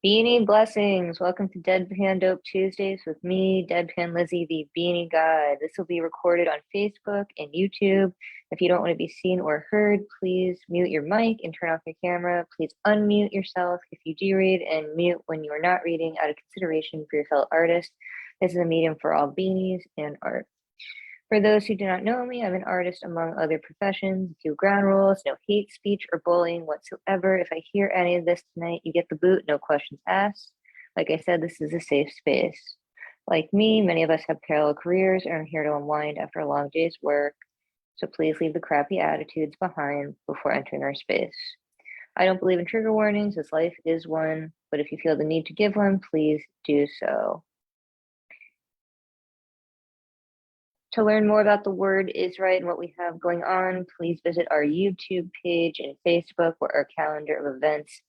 Beanie blessings. Welcome to Deadpan Dope Tuesdays with me, Deadpan Lizzie, the Beanie God. This will be recorded on Facebook and YouTube. If you don't want to be seen or heard, please mute your mic and turn off your camera. Please unmute yourself if you do read and mute when you are not reading out of consideration for your fellow artists. This is a medium for all beanies and art. For those who do not know me, I'm an artist among other professions, do ground rules, no hate speech or bullying whatsoever. If I hear any of this tonight, you get the boot, no questions asked. Like I said, this is a safe space. Like me, many of us have parallel careers and are here to unwind after a long day's work. So please leave the crappy attitudes behind before entering our space. I don't believe in trigger warnings as life is one, but if you feel the need to give one, please do so. To learn more about the word is right and what we have going on, please visit our YouTube page and Facebook, where our calendar of events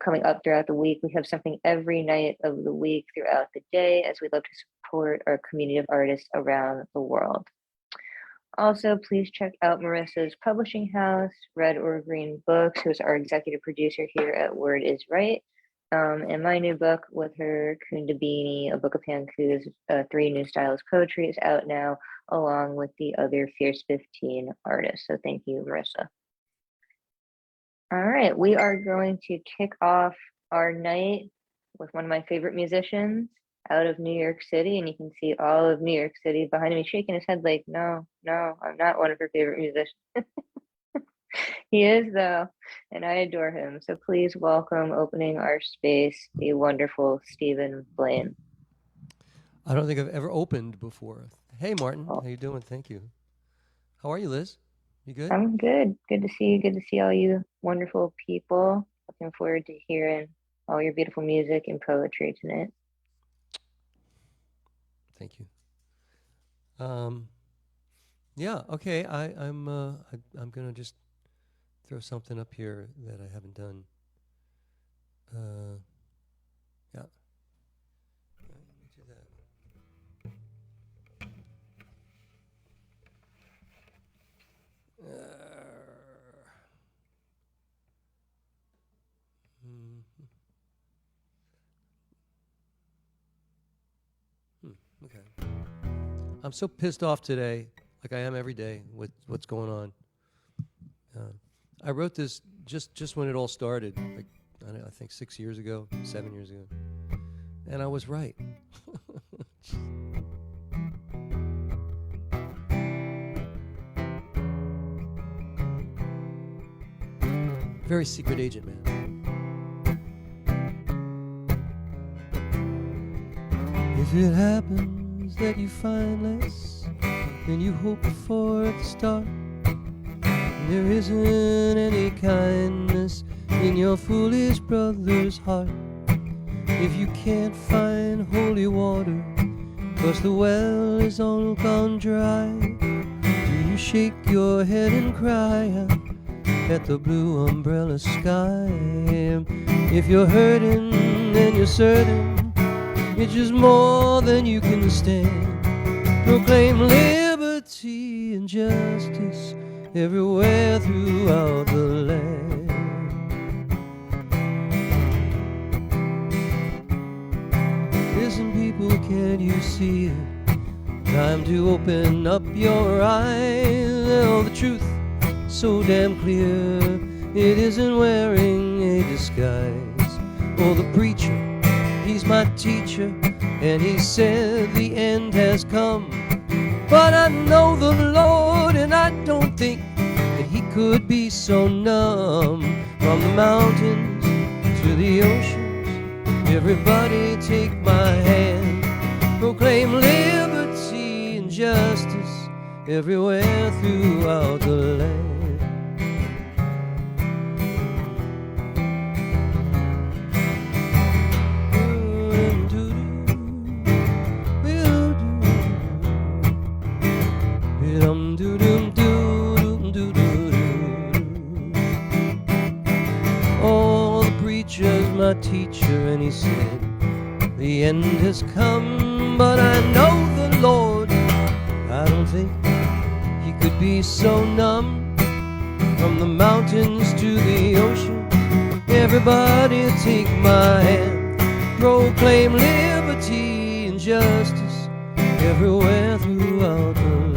coming up throughout the week. We have something every night of the week throughout the day, as we love to support our community of artists around the world. Also, please check out Marissa's publishing house, Red or Green Books, who's our executive producer here at Word is Right. And my new book with her, Kunda Beanie, a book of Hanku's 3 new styles poetry, is out now, along with the other Fierce 15 artists. So thank you, Marissa. All right, we are going to kick off our night with one of my favorite musicians out of New York City. And you can see all of New York City behind me shaking his head like, no, I'm not one of her favorite musicians. He is, though, and I adore him. So please welcome, opening our space, the wonderful Stephen Blaine. I don't think I've ever opened before. Hey, Martin. How you doing? Thank you. How are you, Liz? You good? I'm good. Good to see you. Good to see all you wonderful people. Looking forward to hearing all your beautiful music and poetry tonight. Thank you. Yeah. Okay. I'm gonna just throw something up here that I haven't done. Yeah. Let me do that. Okay. I'm so pissed off today, like I am every day, with what's going on. I wrote this just when it all started, like I think 6 years ago, 7 years ago, and I was right. Very secret agent, man. If it happens that you find less than you hoped for at the start, there isn't any kindness in your foolish brother's heart. If you can't find holy water, 'cause the well is all gone dry, do you shake your head and cry out at the blue umbrella sky? If you're hurting and you're certain it's just more than you can stand, proclaim liberty and justice everywhere throughout the land. Listen, people, can't you see it? Time to open up your eyes. Oh, the truth so damn clear, it isn't wearing a disguise. Oh, the preacher, he's my teacher, and he said the end has come. But I know the Lord, and I don't think that he could be so numb. From the mountains to the oceans, everybody take my hand. Proclaim liberty and justice everywhere throughout the land. Oh, the preacher's my teacher, and he said the end has come. But I know the Lord, I don't think he could be so numb. From the mountains to the ocean, everybody take my hand. proclaim liberty and justice everywhere throughout the land.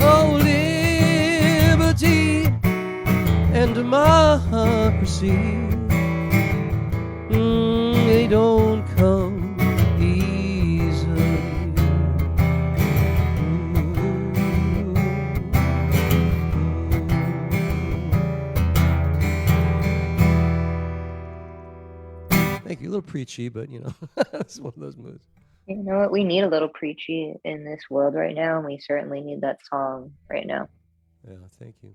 Oh, liberty and democracy, they don't come easily. Thank you. A little preachy, but you know, it's one of those moods. You know what? We need a little preachy in this world right now, and we certainly need that song right now. Yeah, thank you.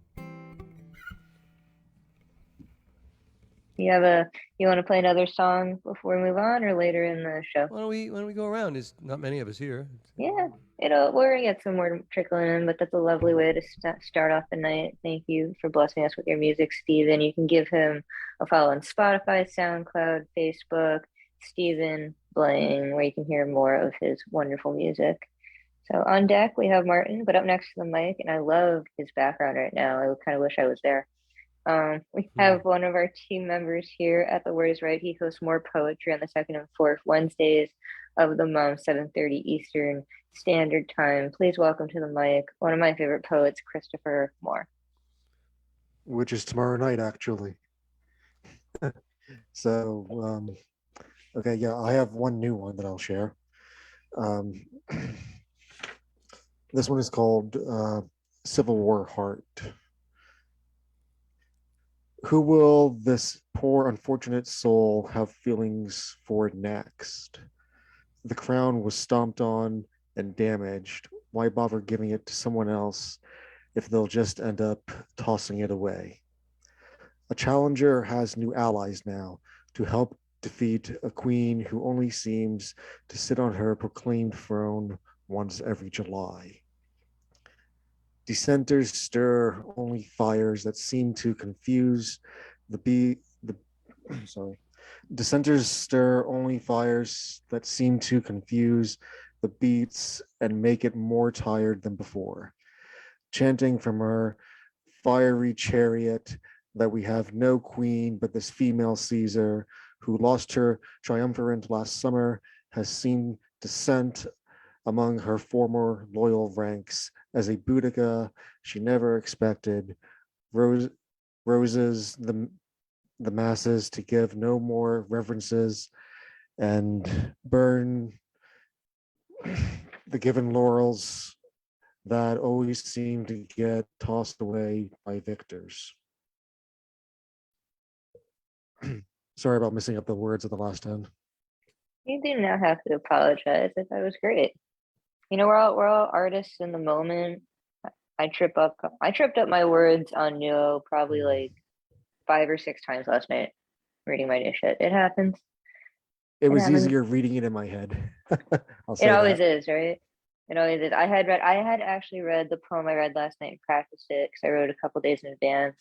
You want to play another song before we move on, or later in the show? Why don't we go around? There's not many of us here. Yeah, we're gonna get some more trickling in, but that's a lovely way to start off the night. Thank you for blessing us with your music, Steven. You can give him a follow on Spotify, SoundCloud, Facebook, Steven Blaine, where you can hear more of his wonderful music. So on deck we have Martin, but up next to the mic, and I love his background right now. I kind of wish I was there. We have one of our team members here at The Word is Right. He hosts more poetry on the second and fourth Wednesdays of the month, 7:30 Eastern Standard Time. Please welcome to the mic one of my favorite poets, Christopher Moore. Which is tomorrow night, actually. So, okay, yeah, I have one new one that I'll share. This one is called Civil War Heart. Who will this poor unfortunate soul have feelings for next? The crown was stomped on and damaged. Why bother giving it to someone else if they'll just end up tossing it away? A challenger has new allies now to help defeat a queen who only seems to sit on her proclaimed throne once every July. Dissenters stir only fires that seem to confuse Dissenters stir only fires that seem to confuse the beats and make it more tired than before. Chanting from her fiery chariot that we have no queen but this female Caesar who lost her triumvirate last summer has seen dissent among her former loyal ranks as a Boudica she never expected, roses the masses to give no more reverences and burn the given laurels that always seem to get tossed away by victors. Sorry about messing up the words at the last end. You do not have to apologize. I thought it was great. You know, we're all artists in the moment. I tripped up my words on Nuo probably like 5 or 6 times last night reading my new shit. It happens. It was easier reading it in my head. It always is, right? It always is. I had actually read the poem I read last night and practiced it because I wrote a couple days in advance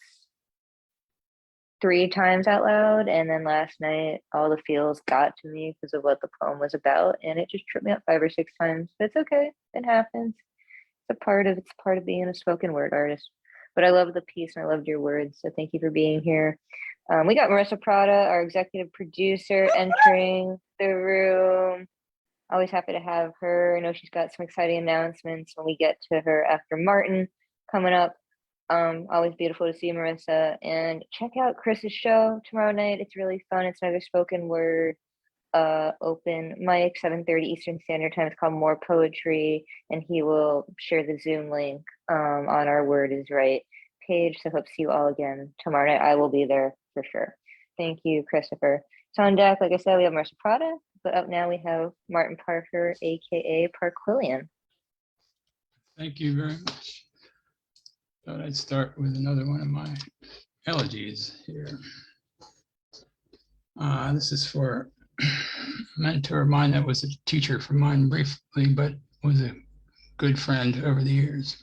3 times out loud, and then last night all the feels got to me because of what the poem was about, and it just tripped me up 5 or 6 times. But it's okay. It happens. It's part of being a spoken word artist. But I love the piece and I loved your words, so thank you for being here. We got Marissa Prada, our executive producer, entering the room. Always happy to have her. I know she's got some exciting announcements when we get to her after Martin coming up. Always beautiful to see Marissa. And check out Chris's show tomorrow night. It's really fun. It's another spoken word open mic, 7:30 Eastern Standard Time. It's called More Poetry, and he will share the Zoom link on our Word is Right page. So hope to see you all again tomorrow night. I will be there for sure. Thank you, Christopher. So on deck, like I said, we have Marissa Prada, but up now we have Martin Parker, aka Parquillian. Thank you very much. Thought I'd start with another one of my elegies here. This is for a mentor of mine that was a teacher for mine briefly, but was a good friend over the years.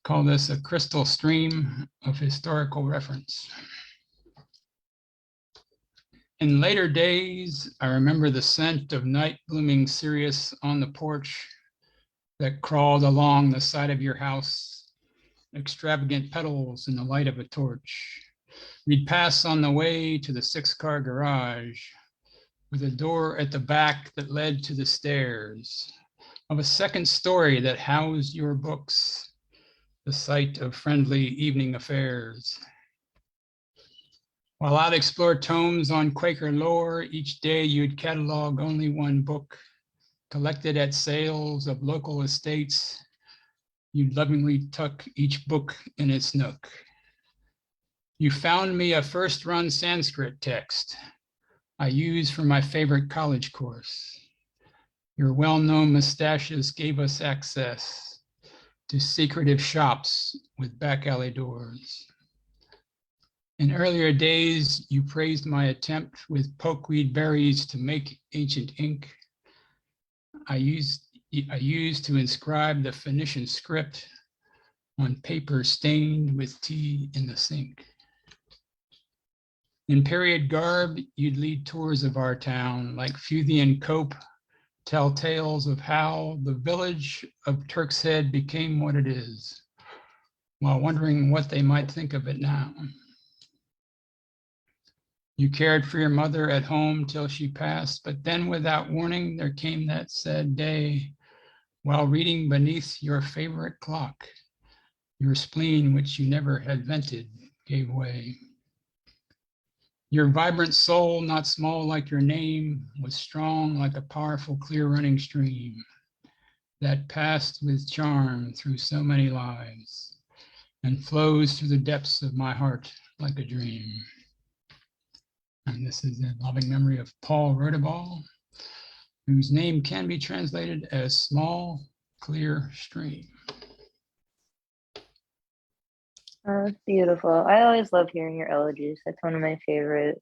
Call this a crystal stream of historical reference. In later days, I remember the scent of night blooming cereus on the porch that crawled along the side of your house extravagant petals in the light of a torch. We'd pass on the way to the 6-car garage with a door at the back that led to the stairs of a second story that housed your books, the site of friendly evening affairs. While I'd explore tomes on Quaker lore, each day you'd catalog only one book, collected at sales of local estates. You'd lovingly tuck each book in its nook. You found me a first-run Sanskrit text I used for my favorite college course. Your well-known mustaches gave us access to secretive shops with back alley doors. In earlier days, you praised my attempt with pokeweed berries to make ancient ink. I used to inscribe the Phoenician script on paper stained with tea in the sink. In period garb, you'd lead tours of our town, like Futhian Cope, tell tales of how the village of Turk's Head became what it is, while wondering what they might think of it now. You cared for your mother at home till she passed, but then without warning, there came that sad day while reading beneath your favorite clock. Your spleen, which you never had vented, gave way. Your vibrant soul, not small like your name, was strong like a powerful, clear running stream that passed with charm through so many lives and flows through the depths of my heart like a dream. And this is in loving memory of Paul Rodeball, whose name can be translated as small, clear stream. Oh, that's beautiful. I always love hearing your elegies. That's one of my favorite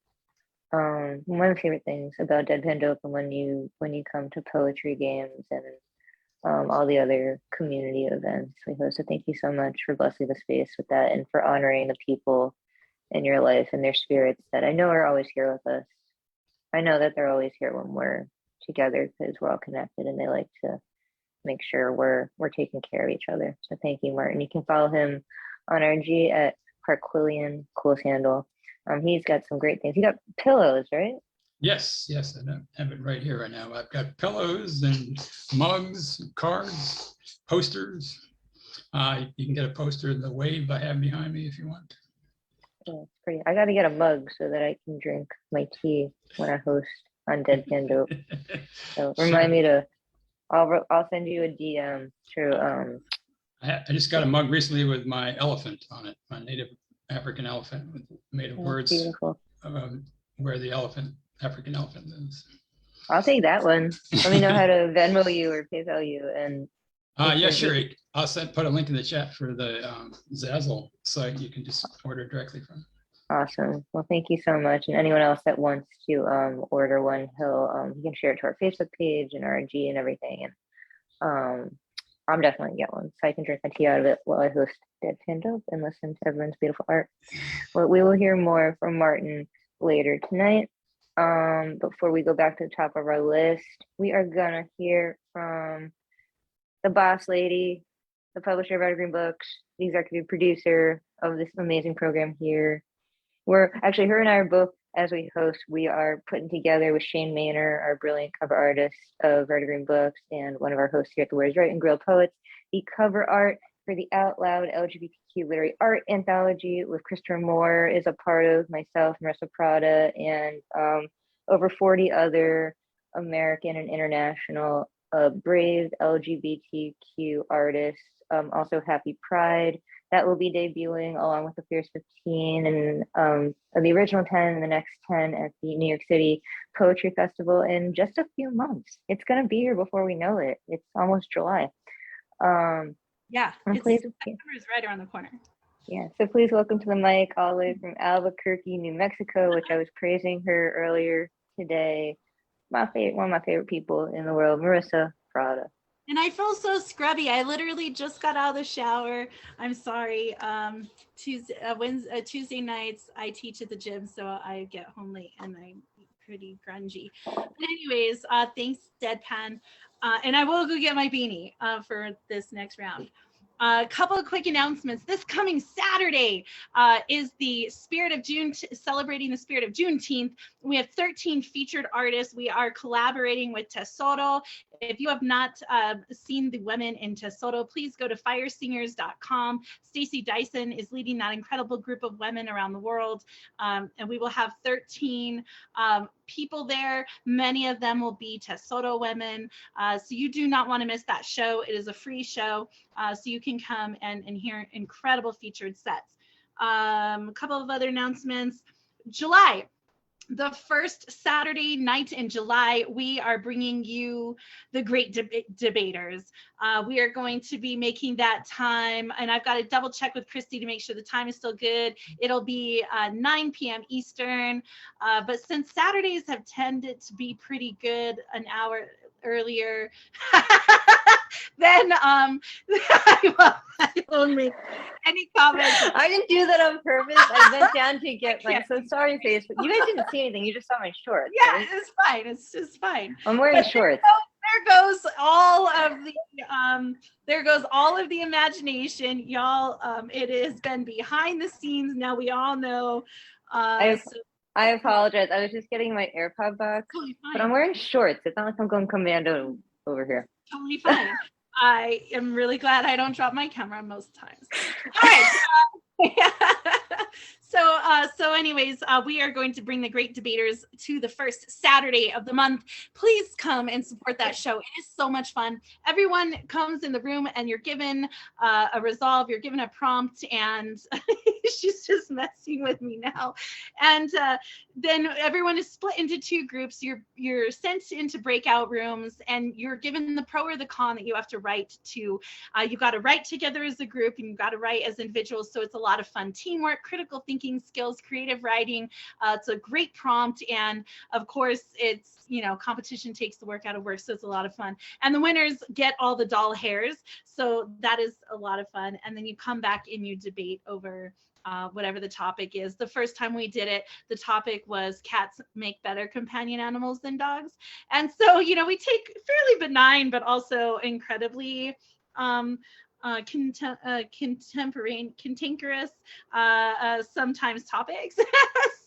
things about Deadpan Dope and when you come to poetry games and all the other community events we host. So thank you so much for blessing the space with that and for honoring the people in your life and their spirits that I know are always here with us. I know that they're always here when we're together because we're all connected and they like to make sure we're taking care of each other. So thank you, Martin. You can follow him on RG at Harquillian, coolest handle. He's got some great things. He got pillows, right? Yes, I don't have it right here right now. I've got pillows and mugs, cards, posters. You can get a poster of the wave I have behind me if you want. Yeah, it's pretty. I got to get a mug so that I can drink my tea when I host on Deadpan Dope. So remind me to. I'll send you a DM through. I just got a mug recently with my elephant on it, my native African elephant made of words. Beautiful. Where the African elephant lives. I'll take that one. Let me know how to Venmo you or PayPal you, and yeah, sure. I'll put a link in the chat for the Zazzle site. You can just order directly from. Awesome. Well, thank you so much. And anyone else that wants to order one, he can share it to our Facebook page and RG and everything. And I'm definitely gonna get one so I can drink my tea out of it while I host Deadpan Dope and listen to everyone's beautiful art. Well, we will hear more from Martin later tonight. Before we go back to the top of our list, we are gonna hear from the boss lady, the publisher of Evergreen Books, the executive producer of this amazing program here. We're actually, her and I are both, as we host, we are putting together with Shane Maynor, our brilliant cover artist of Evergreen Books, and one of our hosts here at the Where's Right and Grill Poets, the cover art for the Out Loud LGBTQ Literary Art Anthology with Christopher Moore is a part of myself, Marissa Prada, and over 40 other American and international brave LGBTQ artists. Also Happy Pride. That will be debuting along with the Fierce 15 and the original 10 and the next 10 at the New York City Poetry Festival in just a few months. It's going to be here before we know it. It's almost July. Yeah, September is right around the corner. Yeah, so please welcome to the mic all the way from Albuquerque, New Mexico, which I was praising her earlier today. One of my favorite people in the world, Marissa Prada. And I feel so scrubby. I literally just got out of the shower. I'm sorry. Tuesday nights I teach at the gym, so I get home late and I'm pretty grungy. But anyways, thanks Deadpan. And I will go get my beanie for this next round. A couple of quick announcements. This coming Saturday is the Spirit of June, celebrating the Spirit of Juneteenth. We have 13 featured artists. We are collaborating with Tesoro. If you have not seen the women in Tesoro, please go to firesingers.com. Stacey Dyson is leading that incredible group of women around the world. And we will have 13 people there. Many of them will be Tesoro women. So you do not want to miss that show. It is a free show. So you can come and hear incredible featured sets. A couple of other announcements. July, the first Saturday night in July, we are bringing you the Great Debaters. We are going to be making that time, and I've got to double check with Christy to make sure the time is still good. It'll be 9 p.m. Eastern, but since Saturdays have tended to be pretty good an hour earlier, then I won't make any comments. I didn't do that on purpose. I went down to get my so sorry face, but you guys didn't see anything. You just saw my shorts. Yeah, right? it's fine. It's just fine. I'm wearing shorts. There goes all of the imagination, y'all. It has been behind the scenes. Now we all know. I apologize. I was just getting my AirPod box, but I'm wearing shorts. It's not like I'm going commando over here. Totally fine. I am really glad I don't drop my camera most times. All right. So anyways, we are going to bring the Great Debaters to the first Saturday of the month. Please come and support that show. It is so much fun. Everyone comes in the room and you're given a resolve, you're given a prompt, and she's just messing with me now. And then everyone is split into two groups. You're sent into breakout rooms and you're given the pro or the con that you have to write to. You've got to write together as a group and you've got to write as individuals. So it's a lot of fun teamwork, critical thinking skills, creative writing. It's a great prompt. And of course, it's, competition takes the work out of work. So it's a lot of fun. And the winners get all the doll hairs. So that is a lot of fun. And then you come back and you debate over whatever the topic is. The first time we did it, the topic was cats make better companion animals than dogs. And so, we take fairly benign, but also incredibly cantankerous sometimes topics.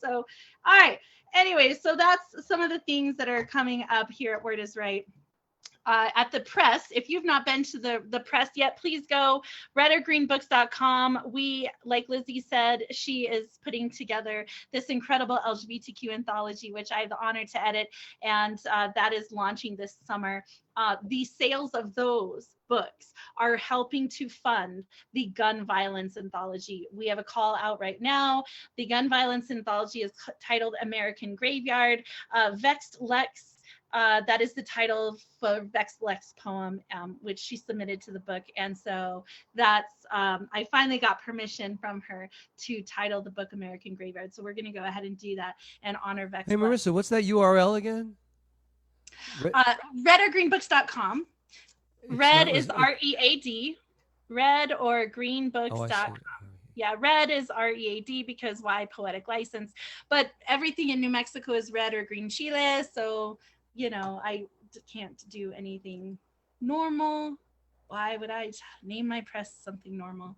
So, all right. Anyway, so that's some of the things that are coming up here at Word is Right. At the press, if you've not been to the press yet, please go redorgreenbooks.com. We, like Lizzie said, she is putting together this incredible LGBTQ anthology, which I have the honor to edit, and that is launching this summer. The sales of those books are helping to fund the gun violence anthology. We have a call out right now. The gun violence anthology is titled American Graveyard. Vexed Lex, that is the title for Vexed Lex poem, which she submitted to the book. And so that's, I finally got permission from her to title the book American Graveyard. So we're going to go ahead and do that and honor Vexed Hey, Lex. Marissa, what's that URL again? Redorgreenbooks.com. Red is READ, red or greenbooks.com. Yeah, red is READ because why poetic license, but everything in New Mexico is red or green Chile. So, I can't do anything normal. Why would I name my press something normal?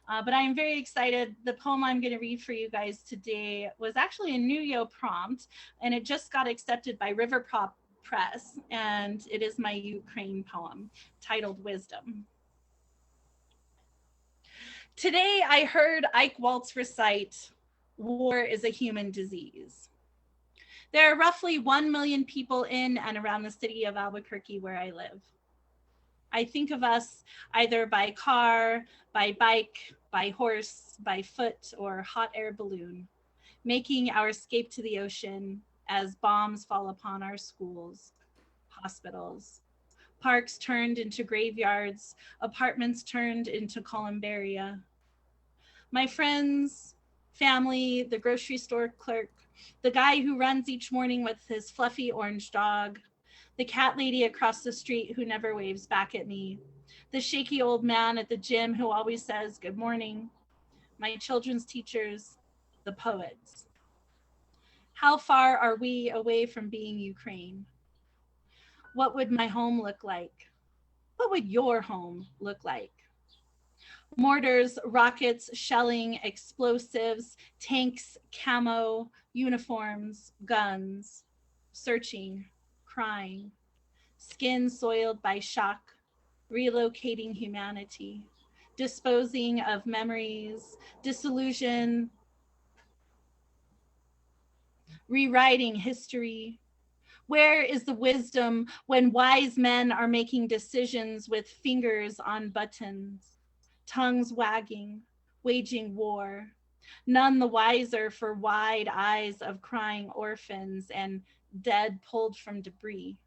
But I'm very excited. The poem I'm going to read for you guys today was actually a New Yo prompt, and it just got accepted by River Press, and it is my Ukraine poem titled Wisdom. Today I heard Ike Waltz recite, "War is a human disease." There are roughly 1 million people in and around the city of Albuquerque where I live. I think of us either by car, by bike, by horse, by foot, or hot air balloon, making our escape to the ocean as bombs fall upon our schools, hospitals, parks turned into graveyards, apartments turned into columbaria. My friends, family, the grocery store clerk, the guy who runs each morning with his fluffy orange dog, the cat lady across the street who never waves back at me, the shaky old man at the gym who always says good morning, my children's teachers, the poets. How far are we away from being Ukraine? What would my home look like? What would your home look like? Mortars, rockets, shelling, explosives, tanks, camo, uniforms, guns, searching, crying, skin soiled by shock, relocating humanity, disposing of memories, disillusion, rewriting history. Where is the wisdom when wise men are making decisions with fingers on buttons, tongues wagging, waging war? None the wiser for wide eyes of crying orphans and dead pulled from debris.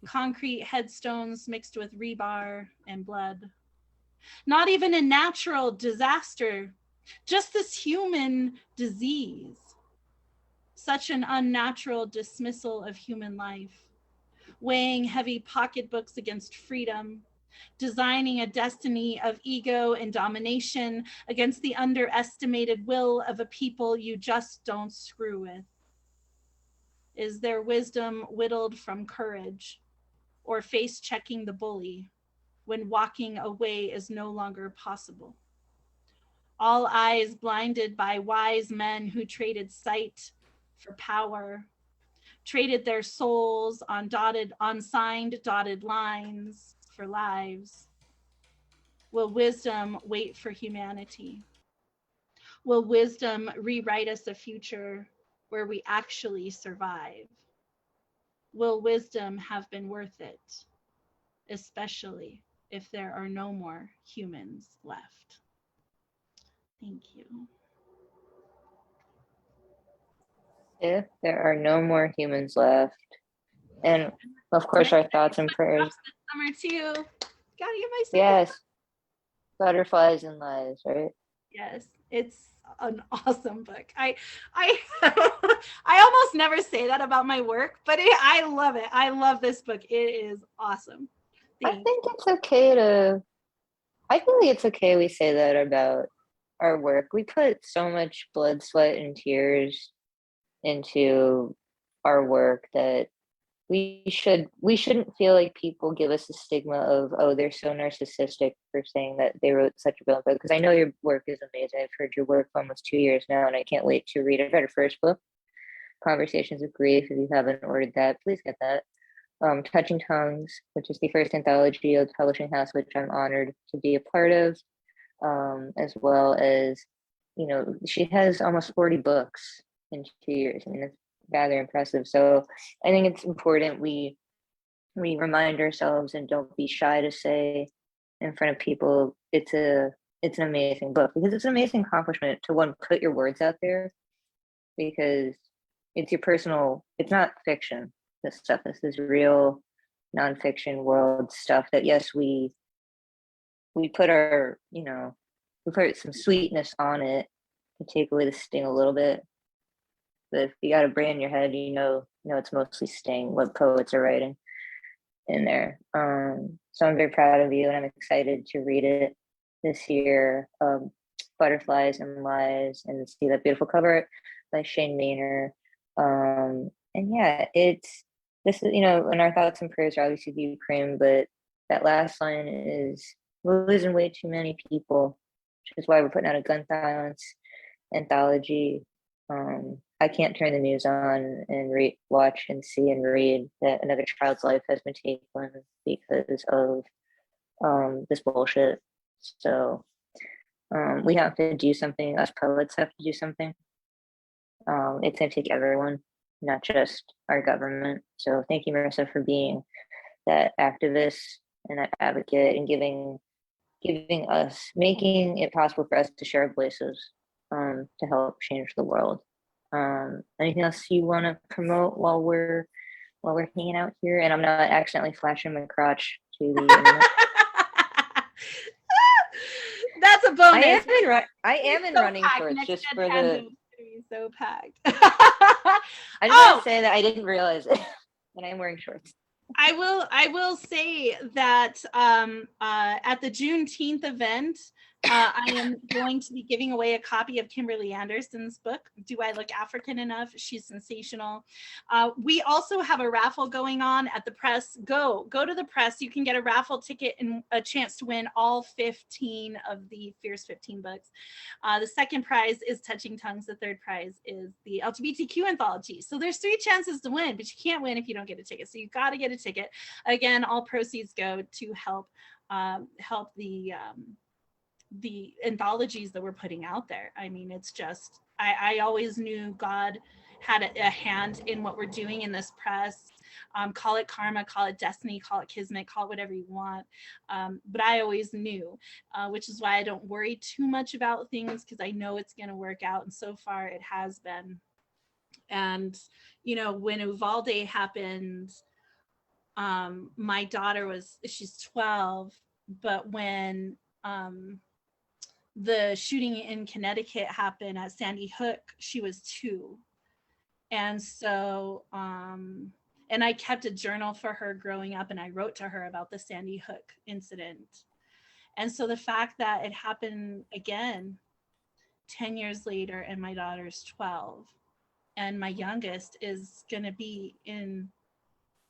Concrete headstones mixed with rebar and blood. Not even a natural disaster, just this human disease. Such an unnatural dismissal of human life, weighing heavy pocketbooks against freedom, designing a destiny of ego and domination against the underestimated will of a people you just don't screw with. Is their wisdom whittled from courage or face checking the bully when walking away is no longer possible? All eyes blinded by wise men who traded sight for power, traded their souls on signed dotted lines for lives. Will wisdom wait for humanity? Will wisdom rewrite us a future where we actually survive? Will wisdom have been worth it, especially if there are no more humans left? Thank you. If there are no more humans left. And of course, our thoughts and prayers. Summer too. Gotta give myself. Yes. Butterflies and Lies, right? Yes, it's an awesome book. I I almost never say that about my work, but I love it. I love this book. It is awesome. I think it's okay we say that about our work. We put so much blood, sweat, and tears into our work that we shouldn't feel like people give us the stigma of, oh, they're so narcissistic for saying that they wrote such a brilliant book. Because I know your work is amazing. I've heard your work for almost 2 years now, and I can't wait to read it. I've read your first book, Conversations with Grief. If you haven't ordered that, please get that. Touching Tongues, which is the first anthology of the publishing house, which I'm honored to be a part of, as well as, she has almost 40 books in 2 years. I mean, that's rather impressive. So I think it's important we remind ourselves and don't be shy to say in front of people it's an amazing book, because it's an amazing accomplishment to, one, put your words out there, because it's your personal, it's not fiction. This stuff, this is real nonfiction world stuff that, yes, we put our, we put some sweetness on it to take away the sting a little bit. But if you got a brain in your head, it's mostly sting, what poets are writing in there. So I'm very proud of you, and I'm excited to read it this year. Butterflies and Lies, and see that beautiful cover by Shane Maynor. And yeah, this is, and our thoughts and prayers are obviously the Ukraine, but that last line is, we're losing way too many people, which is why we're putting out a gun silence anthology. I can't turn the news on and watch and see and read that another child's life has been taken because of this bullshit. So we have to do something. Us poets have to do something. It's going to take everyone, not just our government. So thank you, Marissa, for being that activist and that advocate, and giving us, making it possible for us to share our voices to help change the world. Anything else you want to promote while we're hanging out here, and I'm not accidentally flashing my crotch to the internet? That's a bonus. I am in running shorts just for the. So packed. I just want to say that I didn't realize it, and I'm wearing shorts. I will say that at the Juneteenth event, I am going to be giving away a copy of Kimberly Anderson's book, Do I Look African Enough? She's sensational. We also have a raffle going on at the press. Go to the press. You can get a raffle ticket and a chance to win all 15 of the Fierce 15 books. The second prize is Touching Tongues. The third prize is the LGBTQ anthology. So there's 3 chances to win, but you can't win if you don't get a ticket. So you've got to get a ticket. Again, all proceeds go to help the anthologies that we're putting out there. I mean, it's just, I always knew God had a hand in what we're doing in this press. Call it karma, call it destiny, call it kismet, call it whatever you want. But I always knew, which is why I don't worry too much about things, because I know it's going to work out. And so far it has been. And, you know, when Uvalde happened, my daughter she's 12, but when the shooting in Connecticut happened at Sandy Hook, she was 2. And so, and I kept a journal for her growing up, and I wrote to her about the Sandy Hook incident. And so the fact that it happened again 10 years later, and my daughter's 12, and my youngest is going to be in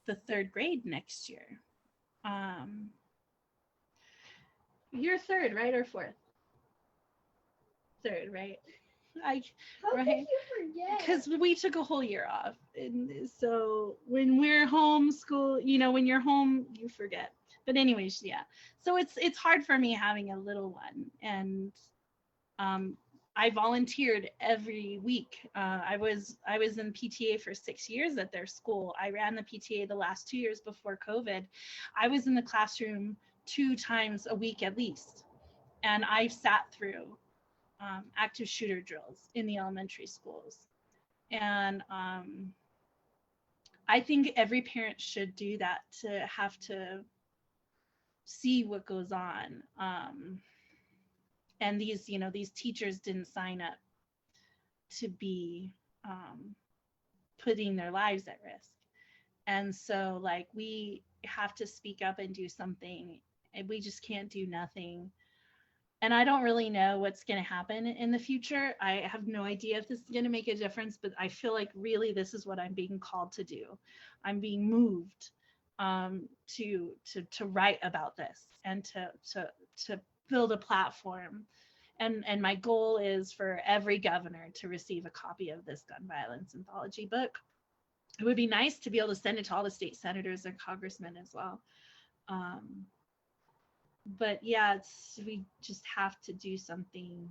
the 3rd grade next year. You're 3rd, right? Or 4th? 3rd, right? How right? did you forget? Because we took a whole year off, and so when we're homeschool, you know, when you're home, you forget. But anyways, yeah. So it's hard for me having a little one, and I volunteered every week. I was in PTA for 6 years at their school. I ran the PTA the last 2 years before COVID. I was in the classroom 2 times a week at least, and I sat through active shooter drills in the elementary schools. And I think every parent should do that, to have to see what goes on. And these, you know, these teachers didn't sign up to be putting their lives at risk. And so, like, we have to speak up and do something, and we just can't do nothing. And I don't really know what's going to happen in the future. I have no idea if this is going to make a difference, but I feel like really this is what I'm being called to do. I'm being moved to write about this, and to build a platform. And my goal is for every governor to receive a copy of this gun violence anthology book. It would be nice to be able to send it to all the state senators and congressmen as well. But yeah, we just have to do something,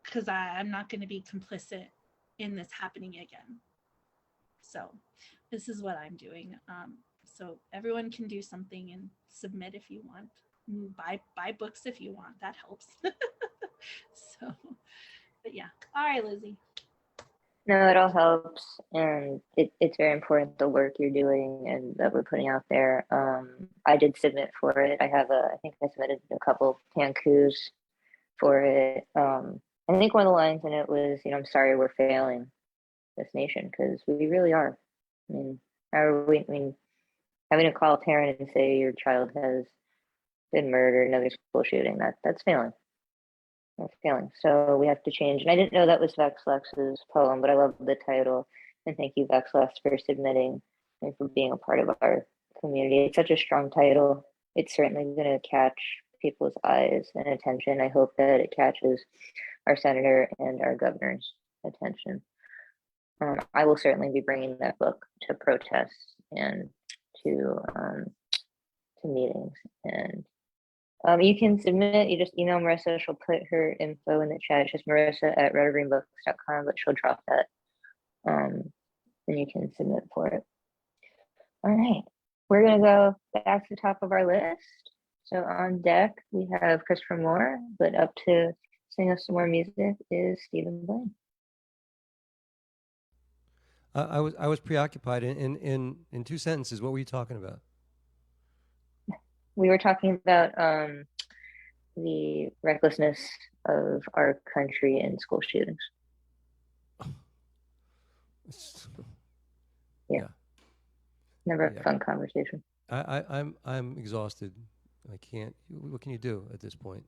because I'm not going to be complicit in this happening again. So this is what I'm doing. So everyone can do something and submit if you want. Buy books if you want. That helps. So, but yeah. All right, Lizzie. No, it all helps, and it's very important, the work you're doing and that we're putting out there. I did submit for it. I think I submitted a couple tankus for it. I think one of the lines in it was, you know, I'm sorry we're failing this nation, because we really are. I mean, having to call a parent and say your child has been murdered, another school shooting, that's failing. That's failing. So we have to change. And I didn't know that was Vexlex's poem, but I love the title. And thank you, Vexlex, for submitting and for being a part of our community. It's such a strong title. It's certainly going to catch people's eyes and attention. I hope that it catches our senator and our governor's attention. I will certainly be bringing that book to protests and to meetings. And you can submit, you just email Marissa, she'll put her info in the chat. It's just marissa@redgreenbooks.com, but she'll drop that. And you can submit for it. All right, we're gonna go back to the top of our list. So on deck, we have Christopher Moore, but up to sing us some more music is Stephen Blaine. I was preoccupied in 2 sentences. What were you talking about? We were talking about the recklessness of our country in school shootings. Yeah. Never a fun conversation. I'm exhausted I can't. What can you do at this point?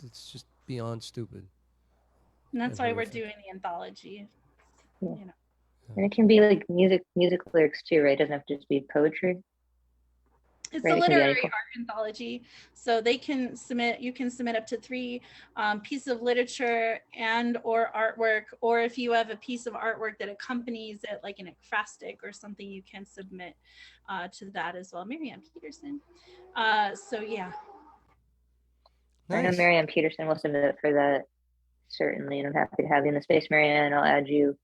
It's just beyond stupid. And that's And why we're horrific. doing the anthology. Yeah. You know. And it can be like music lyrics too, right? It doesn't have to just be poetry. It's Right, a it can be literary anything. art anthology, so you can submit up to 3 pieces of literature and or artwork, or if you have a piece of artwork that accompanies it, like an acrostic or something, you can submit to that as well. Marian Peterson. So yeah. I know Nice. Marian Peterson will submit for that, certainly, and I'm happy to have you in the space, Marianne. I'll add you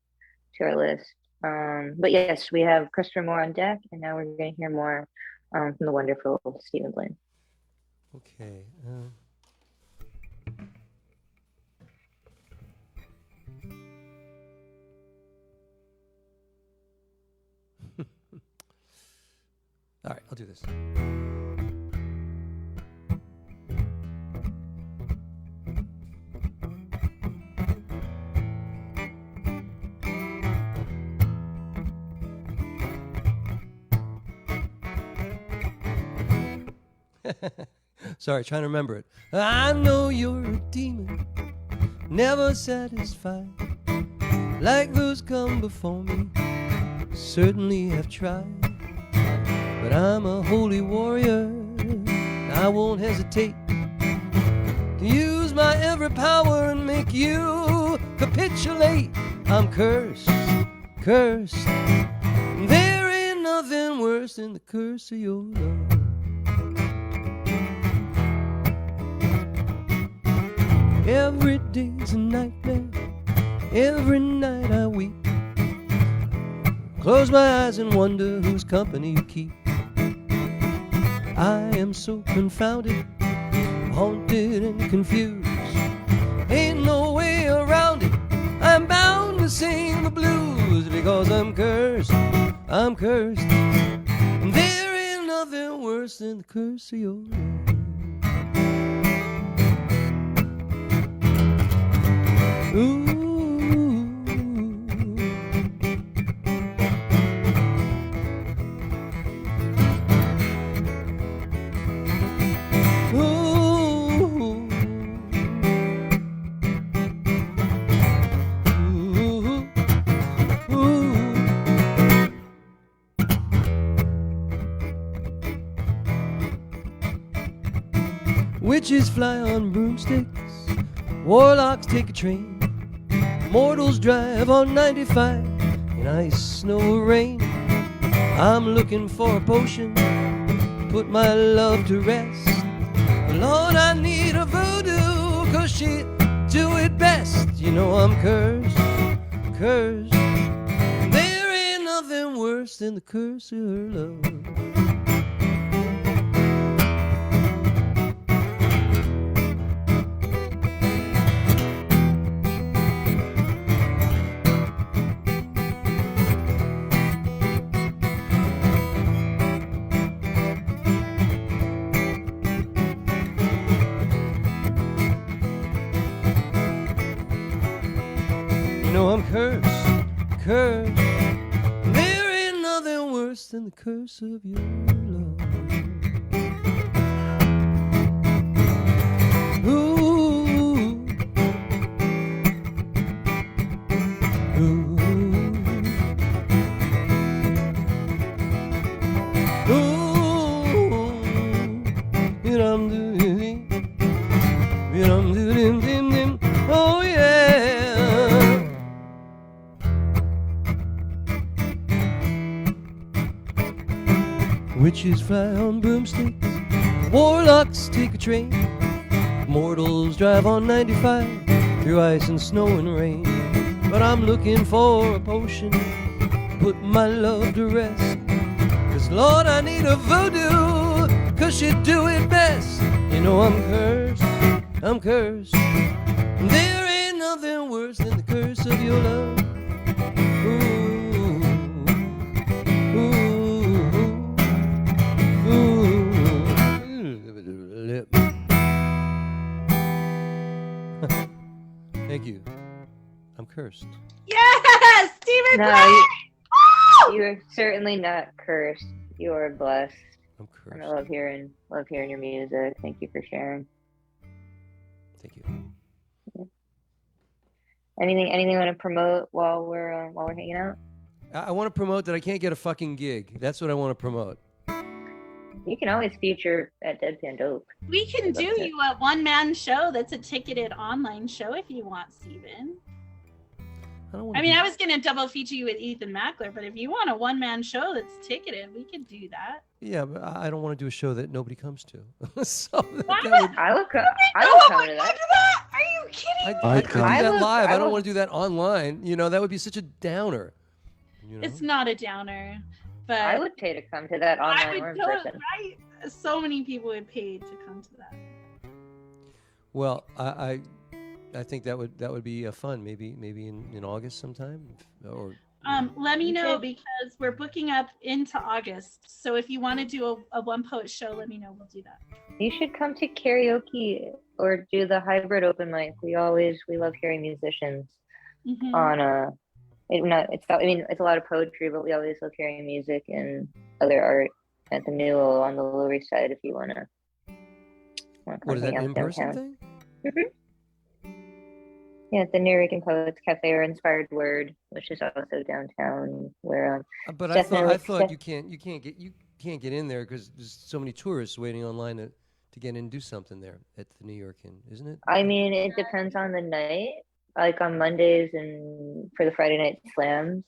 to our list. But yes, we have Christopher Moore on deck, and now we're going to hear more from the wonderful Stephen Blaine. Okay. All right, I'll do this. Sorry, trying to remember it. I know you're a demon, never satisfied, like those come before me, certainly have tried. But I'm a holy warrior, I won't hesitate to use my every power and make you capitulate. I'm cursed, cursed. There ain't nothing worse than the curse of your love. Every day's a nightmare, every night I weep. Close my eyes and wonder whose company you keep. I am so confounded, haunted and confused. Ain't no way around it, I'm bound to sing the blues, because I'm cursed, I'm cursed. And there ain't nothing worse than the curse of your love. Ooh. Witches fly on broomsticks, warlocks take a train, mortals drive on 95 in ice, snow, rain. I'm looking for a potion, put my love to rest. Lord, I need a voodoo, 'cause she do it best. You know I'm cursed, cursed. There ain't nothing worse than the curse of her love. I'm cursed, cursed. There ain't nothing worse than the curse of your love. Ooh, ooh, ooh. I'm doing, oh yeah. Witches fly on broomsticks, warlocks take a train, mortals drive on 95 through ice and snow and rain. But I'm looking for a potion, put my love to rest. 'Cause Lord, I need a voodoo, 'cause she do it best. You know I'm cursed, I'm cursed. There ain't nothing worse than the curse of your love. Ooh. Thank you. I'm cursed. Yes, Stephen No, Blaine! Woo! you're certainly not cursed. You are blessed. I'm cursed. I love hearing your music. Thank you for sharing. Thank you. Anything you want to promote while we're hanging out? I want to promote that I can't get a fucking gig. That's what I want to promote. You can always feature at Deadpan Dope. We can do you a one-man show that's a ticketed online show if you want, Steven. I was going to double feature you with Ethan Mackler, but if you want a one-man show that's ticketed, we could do that. Yeah, but I don't want to do a show that nobody comes to. So I would come to that. Are you kidding? I'd do that live. I don't want to do that online. You know, that would be such a downer. You know? It's not a downer, but I would pay to come to that online or in person. So many people would pay to come to that. Well, I think that would be fun. Maybe in August sometime, or let me know because we're booking up into August. So if you want to do a one poet show, let me know. We'll do that. You should come to karaoke or do the hybrid open mic. We love hearing musicians on it's a lot of poetry, but we always love hearing music and other art at the Newell on the Lower East Side if you want to. What is that, an in-person thing? Mm-hmm. Yeah, the New Rican Poets Cafe or Inspired Word, which is also downtown. Where but I thought you can't get in there because there's so many tourists waiting online to get in and do something there at the New York-in, isn't it? I mean, it depends on the night. Like on Mondays and for the Friday night slams,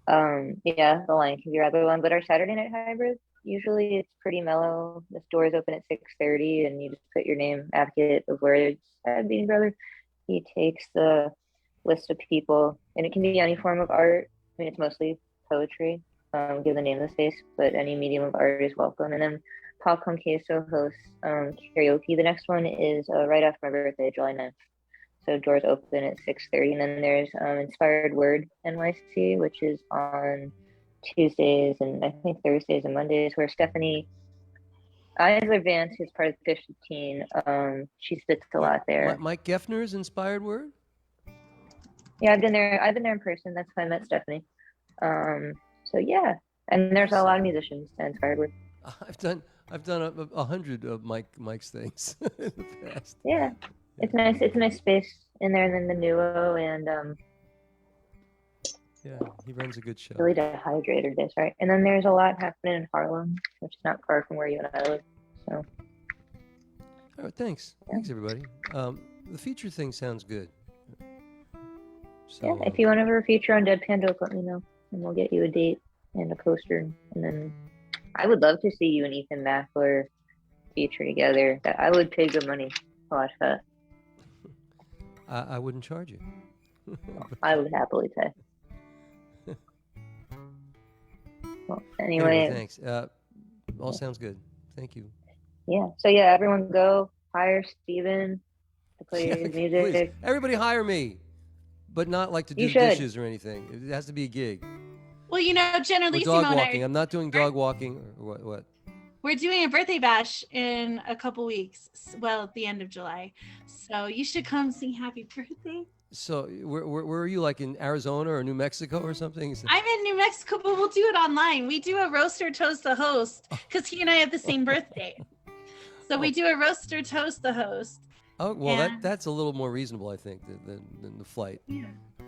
the Lion can be rather long. But our Saturday night hybrid, usually it's pretty mellow. The doors open at 6:30, and you just put your name, Advocate of Words, Beanie Brother. He takes the list of people, and it can be any form of art. I mean, it's mostly poetry, give the name of the space, but any medium of art is welcome. And then Paul Conqueso hosts karaoke. The next one is right after my birthday, July 9th. So doors open at 6:30, and then there's Inspired Word NYC, which is on Tuesdays and I think Thursdays and Mondays, where Stephanie Isler Vance, who's part of the Fish 15, she spits a lot there. Mike Geffner's Inspired Word? Yeah, I've been there in person. That's how I met Stephanie. So yeah, and there's a lot of musicians at Inspired Word. I've done 100 of Mike's things in the past. Yeah. It's nice. It's a nice space in there, and then the Nuo, and yeah, he runs a good show. Really dehydrated this, right? And then there's a lot happening in Harlem, which is not far from where you and I live. So, all right, thanks, everybody. The feature thing sounds good. So, yeah, if you want to ever feature on Deadpan Dope, let me know, and we'll get you a date and a poster. And then I would love to see you and Ethan Mackler feature together. I would pay good money to watch that. I wouldn't charge you. I would happily pay. Well, anyway, thanks. All sounds good. Thank you. Yeah. So yeah, everyone go hire Steven to play his music. Please. Everybody hire me, but not like to do dishes or anything. It has to be a gig. Well, generally, dog walking. I'm not doing dog walking or what. We're doing a birthday bash in a couple weeks. Well, at the end of July. So you should come sing happy birthday. So where are you, like in Arizona or New Mexico or something? I'm in New Mexico, but we'll do it online. We do a roast or toast the host because he and I have the same birthday. So we do a roast or toast the host. Oh, well, that's a little more reasonable, I think, than the flight. Yeah.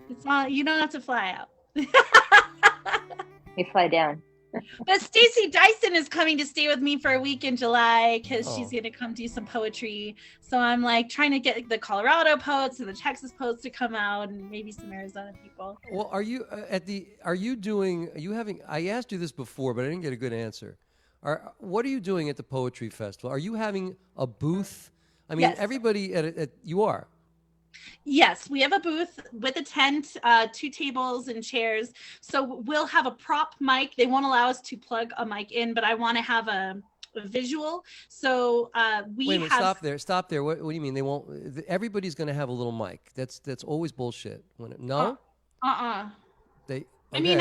It's not, you don't have to fly out. You fly down. But Stacey Dyson is coming to stay with me for a week in July because she's going to come do some poetry. So I'm like trying to get the Colorado poets and the Texas poets to come out and maybe some Arizona people. Well, are you I asked you this before, but I didn't get a good answer. What are you doing at the Poetry Festival? Are you having a booth? I mean, yes. Everybody you are. Yes, we have a booth with a tent, 2 tables and chairs. So we'll have a prop mic. They won't allow us to plug a mic in, but I want to have a visual. So Wait a minute, stop there. What do you mean they won't? Everybody's going to have a little mic. That's always bullshit. No? Okay. I mean,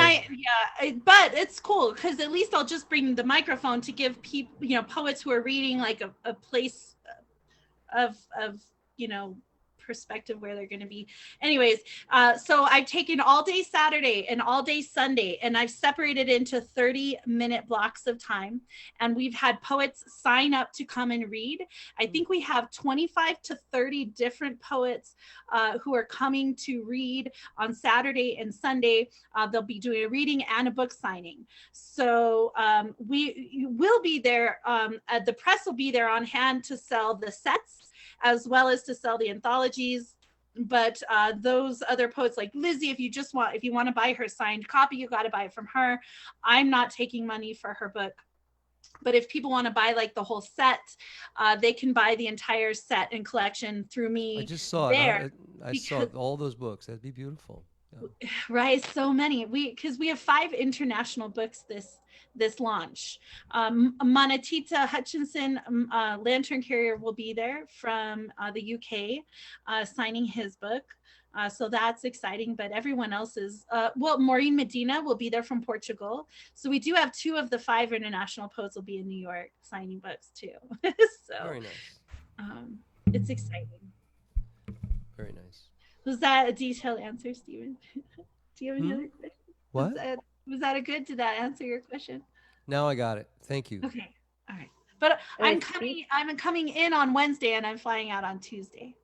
but it's cool because at least I'll just bring the microphone to give people, poets who are reading like a place of perspective where they're going to be. Anyways, so I've taken all day Saturday and all day Sunday, and I've separated into 30-minute blocks of time. And we've had poets sign up to come and read. I think we have 25 to 30 different poets who are coming to read on Saturday and Sunday. They'll be doing a reading and a book signing. So we will be there. The press will be there on hand to sell the sets as well as to sell the anthologies. But those other poets like Lizzie, if you want to buy her signed copy, you got to buy it from her. I'm not taking money for her book. But if people want to buy like the whole set, they can buy the entire set and collection through me. I just saw there it. I saw all those books. That'd be beautiful. Yeah. Right, so many. Because we have 5 international books this launch. Manatita Hutchinson, Lantern Carrier, will be there from the UK signing his book. So that's exciting, but everyone else is, Maureen Medina will be there from Portugal. So we do have 2 of the 5 international poets will be in New York signing books too. So Very nice. It's exciting. Very nice. Was that a detailed answer, Stephen? Do you have any other questions? What? Did that answer your question? Now I got it. Thank you. Okay. All right. But I'm coming in on Wednesday and I'm flying out on Tuesday.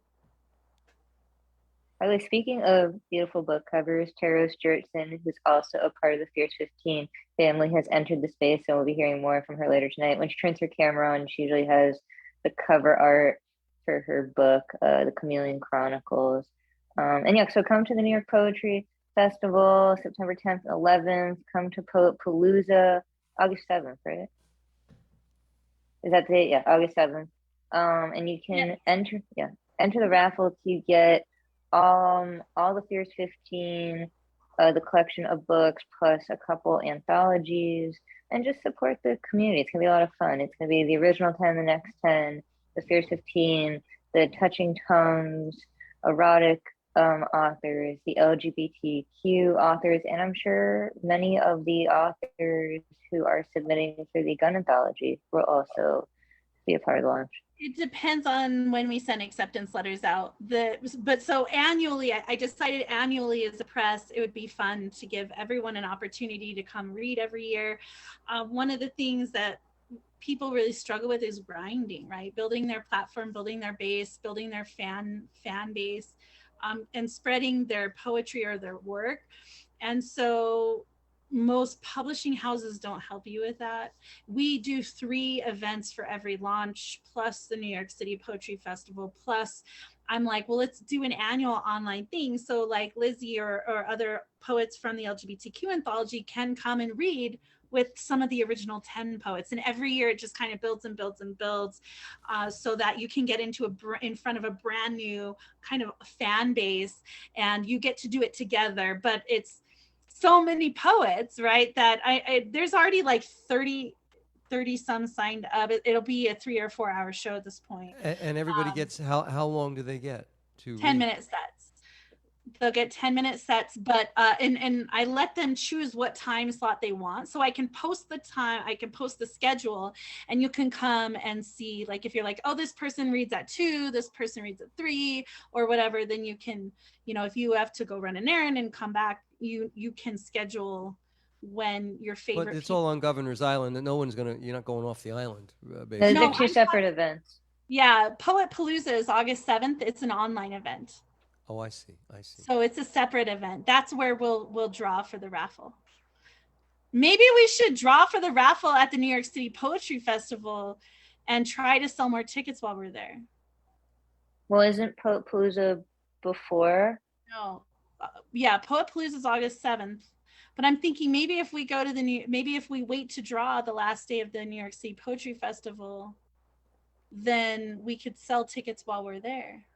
By the way, speaking of beautiful book covers, Tara Sturtson, who's also a part of the Fierce 15 family, has entered the space, and we'll be hearing more from her later tonight. When she turns her camera on, she usually has the cover art for her book, the Chameleon Chronicles. And yeah, so come to the New York Poetry Festival, September 10th and 11th. Come to Poet Palooza, August 7th, right? Is that the date? Yeah, August 7th. And you can enter the raffle to get all the Fierce 15, the collection of books, plus a couple anthologies, and just support the community. It's gonna be a lot of fun. It's gonna be the original 10, the next 10, the Fierce 15, the Touching Tongues, erotic authors, the LGBTQ authors, and I'm sure many of the authors who are submitting for the gun anthology will also be a part of the launch. It depends on when we send acceptance letters out. But so annually, I decided annually as a press, it would be fun to give everyone an opportunity to come read every year. One of the things that people really struggle with is grinding, right? Building their platform, building their base, building their fan base, and spreading their poetry or their work. And so most publishing houses don't help you with that. We do 3 events for every launch, plus the New York City Poetry Festival, plus I'm like, well, let's do an annual online thing. So like Lizzie or other poets from the LGBTQ anthology can come and read with some of the original 10 poets. And every year it just kind of builds and builds and builds so that you can get in front of a brand new kind of fan base, and you get to do it together. But it's so many poets, right, that there's already like 30 some signed up. It'll be a 3 or 4 hour show at this point. And everybody gets, how long do they get to 10-minute sets? They'll get 10-minute sets, but and I let them choose what time slot they want. So I can post the time, I can post the schedule, and you can come and see, like, if you're like, oh, this person reads at 2, this person reads at 3, or whatever, then you can, if you have to go run an errand and come back, you can schedule when your favorite. But it's all on Governor's Island, and you're not going off the island. Those are 2 separate events. Yeah, Poet Palooza is August 7th. It's an online event. Oh, I see. So it's a separate event. That's where we'll draw for the raffle. Maybe we should draw for the raffle at the New York City Poetry Festival and try to sell more tickets while we're there. Well, isn't Poet Palooza before? No. Yeah, Poet Palooza is August 7th. But I'm thinking maybe if we go to maybe if we wait to draw the last day of the New York City Poetry Festival, then we could sell tickets while we're there.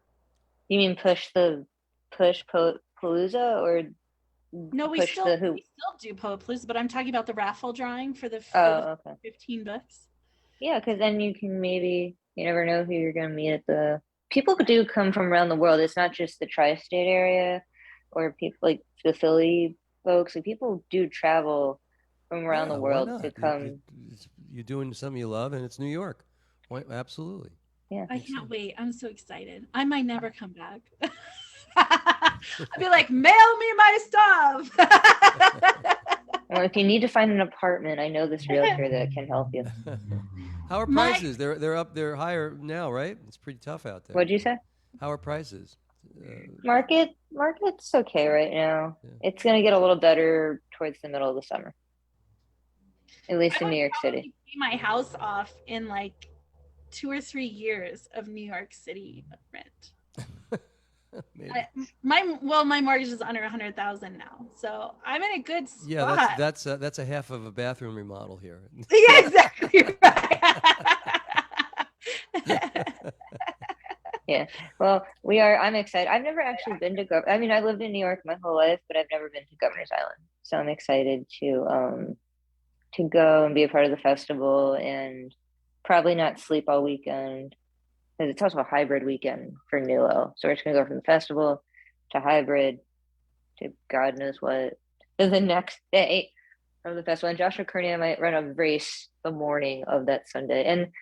You mean push Poet Palooza, or no? We still do Poet Palooza, but I'm talking about the raffle drawing for the 15 books. Yeah, because then you can maybe, you never know who you're going to meet at the. People do come from around the world. It's not just the tri-state area, or people like the Philly folks. Like, people do travel from around the world to come. You're doing something you love, and it's New York. Absolutely. Yeah. I can't wait. I'm so excited. I might never come back. I'll be like, mail me my stuff. Or if you need to find an apartment, I know this realtor that can help you. How are My- prices? They're higher now, right? It's pretty tough out there. What'd you say? How are prices? Market's okay right now. Yeah. It's gonna get a little better towards the middle of the summer, at least in New York City. Pay my house off in like 2 or 3 years of New York City rent. Maybe. My mortgage is under 100,000 now, so I'm in a good spot. Yeah, that's a half of a bathroom remodel here. Yeah, exactly right. Yeah. Well, I'm excited. I've never actually been to I mean, I lived in New York my whole life, but I've never been to Governor's Island. So I'm excited to go and be a part of the festival and probably not sleep all weekend because it's also a hybrid weekend for Nilo. So we're just gonna go from the festival to hybrid to God knows what to the next day from the festival. And Joshua Kearney and I might run a race the morning of that Sunday. And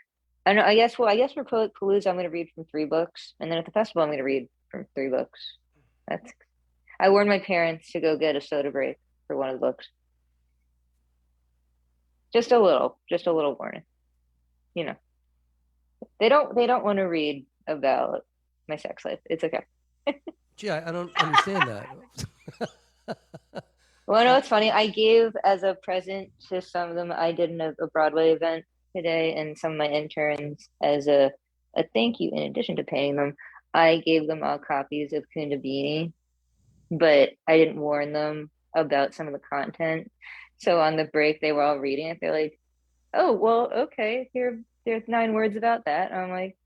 I don't know, I guess for Poet Palooza I'm gonna read from 3 books. And then at the festival I'm gonna read from 3 books. I warned my parents to go get a soda break for one of the books. Just a little warning. You know. They don't want to read about my sex life. It's okay. Gee, I don't understand that. Well, no, it's funny. I gave as a present to some of them. I did a Broadway event today, and some of my interns, as a thank you, in addition to paying them, I gave them all copies of Kunda Beanie, but I didn't warn them about some of the content. So on the break, they were all reading it. They're like, "Oh, well, okay. There's 9 words about that." And I'm like,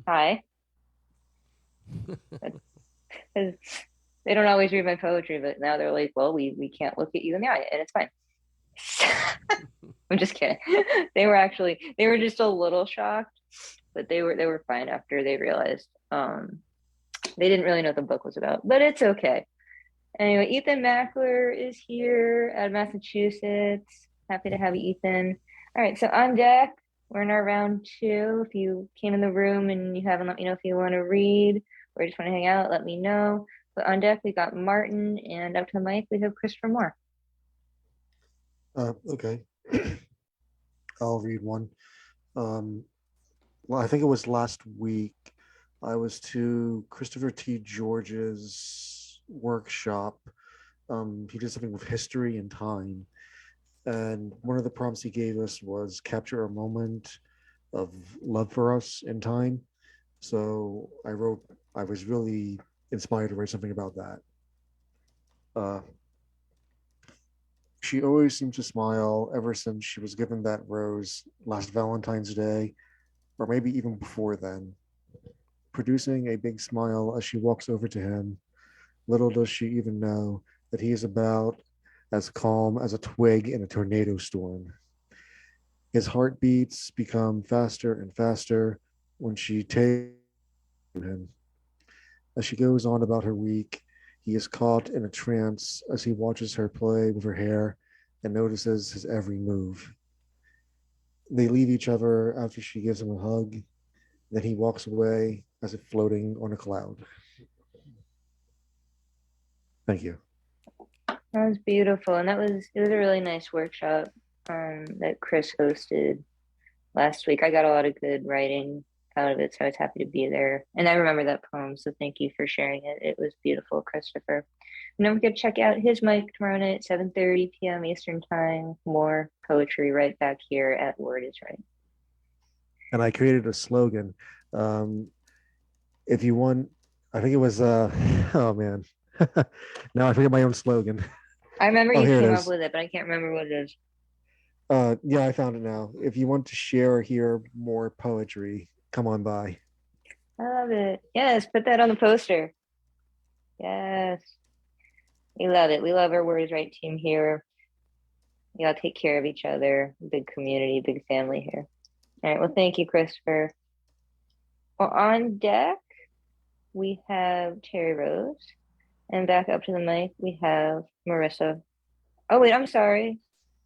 "Hi." They don't always read my poetry, but now they're like, "Well, we can't look at you in the eye, and it's fine." I'm just kidding. They were just a little shocked, but they were fine after they realized they didn't really know what the book was about, but it's okay. Anyway, Ethan Mackler is here out of Massachusetts. Happy to have you, Ethan. All right, so on deck, we're in our round 2. If you came in the room and you haven't, let me know if you want to read or just want to hang out, let me know. But on deck, we got Martin, and up to the mic, we have Christopher Moore. Okay. I'll read one. Well, I think it was last week. I was to Christopher T. George's workshop. He did something with history and time. And one of the prompts he gave us was capture a moment of love for us in time. So I was really inspired to write something about that. She always seemed to smile ever since she was given that rose last Valentine's Day, or maybe even before then, producing a big smile as she walks over to him. Little does she even know that he is about as calm as a twig in a tornado storm. His heartbeats become faster and faster when she takes him. As she goes on about her week, he is caught in a trance as he watches her play with her hair and notices his every move. They leave each other after she gives him a hug. Then he walks away as if floating on a cloud. Thank you. That was beautiful, and it was a really nice workshop that Chris hosted last week. I got a lot of good writing out of it, so I was happy to be there. And I remember that poem, so thank you for sharing it. It was beautiful, Christopher. And don't forget to check out his mic tomorrow night, 7:30 p.m. Eastern Time. More poetry right back here at Word is Right. And I created a slogan. If you want, I think it was, oh man. Now I forget my own slogan. I remember Oh, you here it came up is. with it, but I can't remember what it is. Yeah, I found it now. If you want to share or hear more poetry, come on by. I love it. Yes, put that on the poster. Yes. We love it. We love our Word is Right team here. We all take care of each other. Big community, big family here. All right. Well, thank you, Christopher. Well, on deck, we have Terry Rose. And back up to the mic, we have Marissa. Oh, wait, I'm sorry.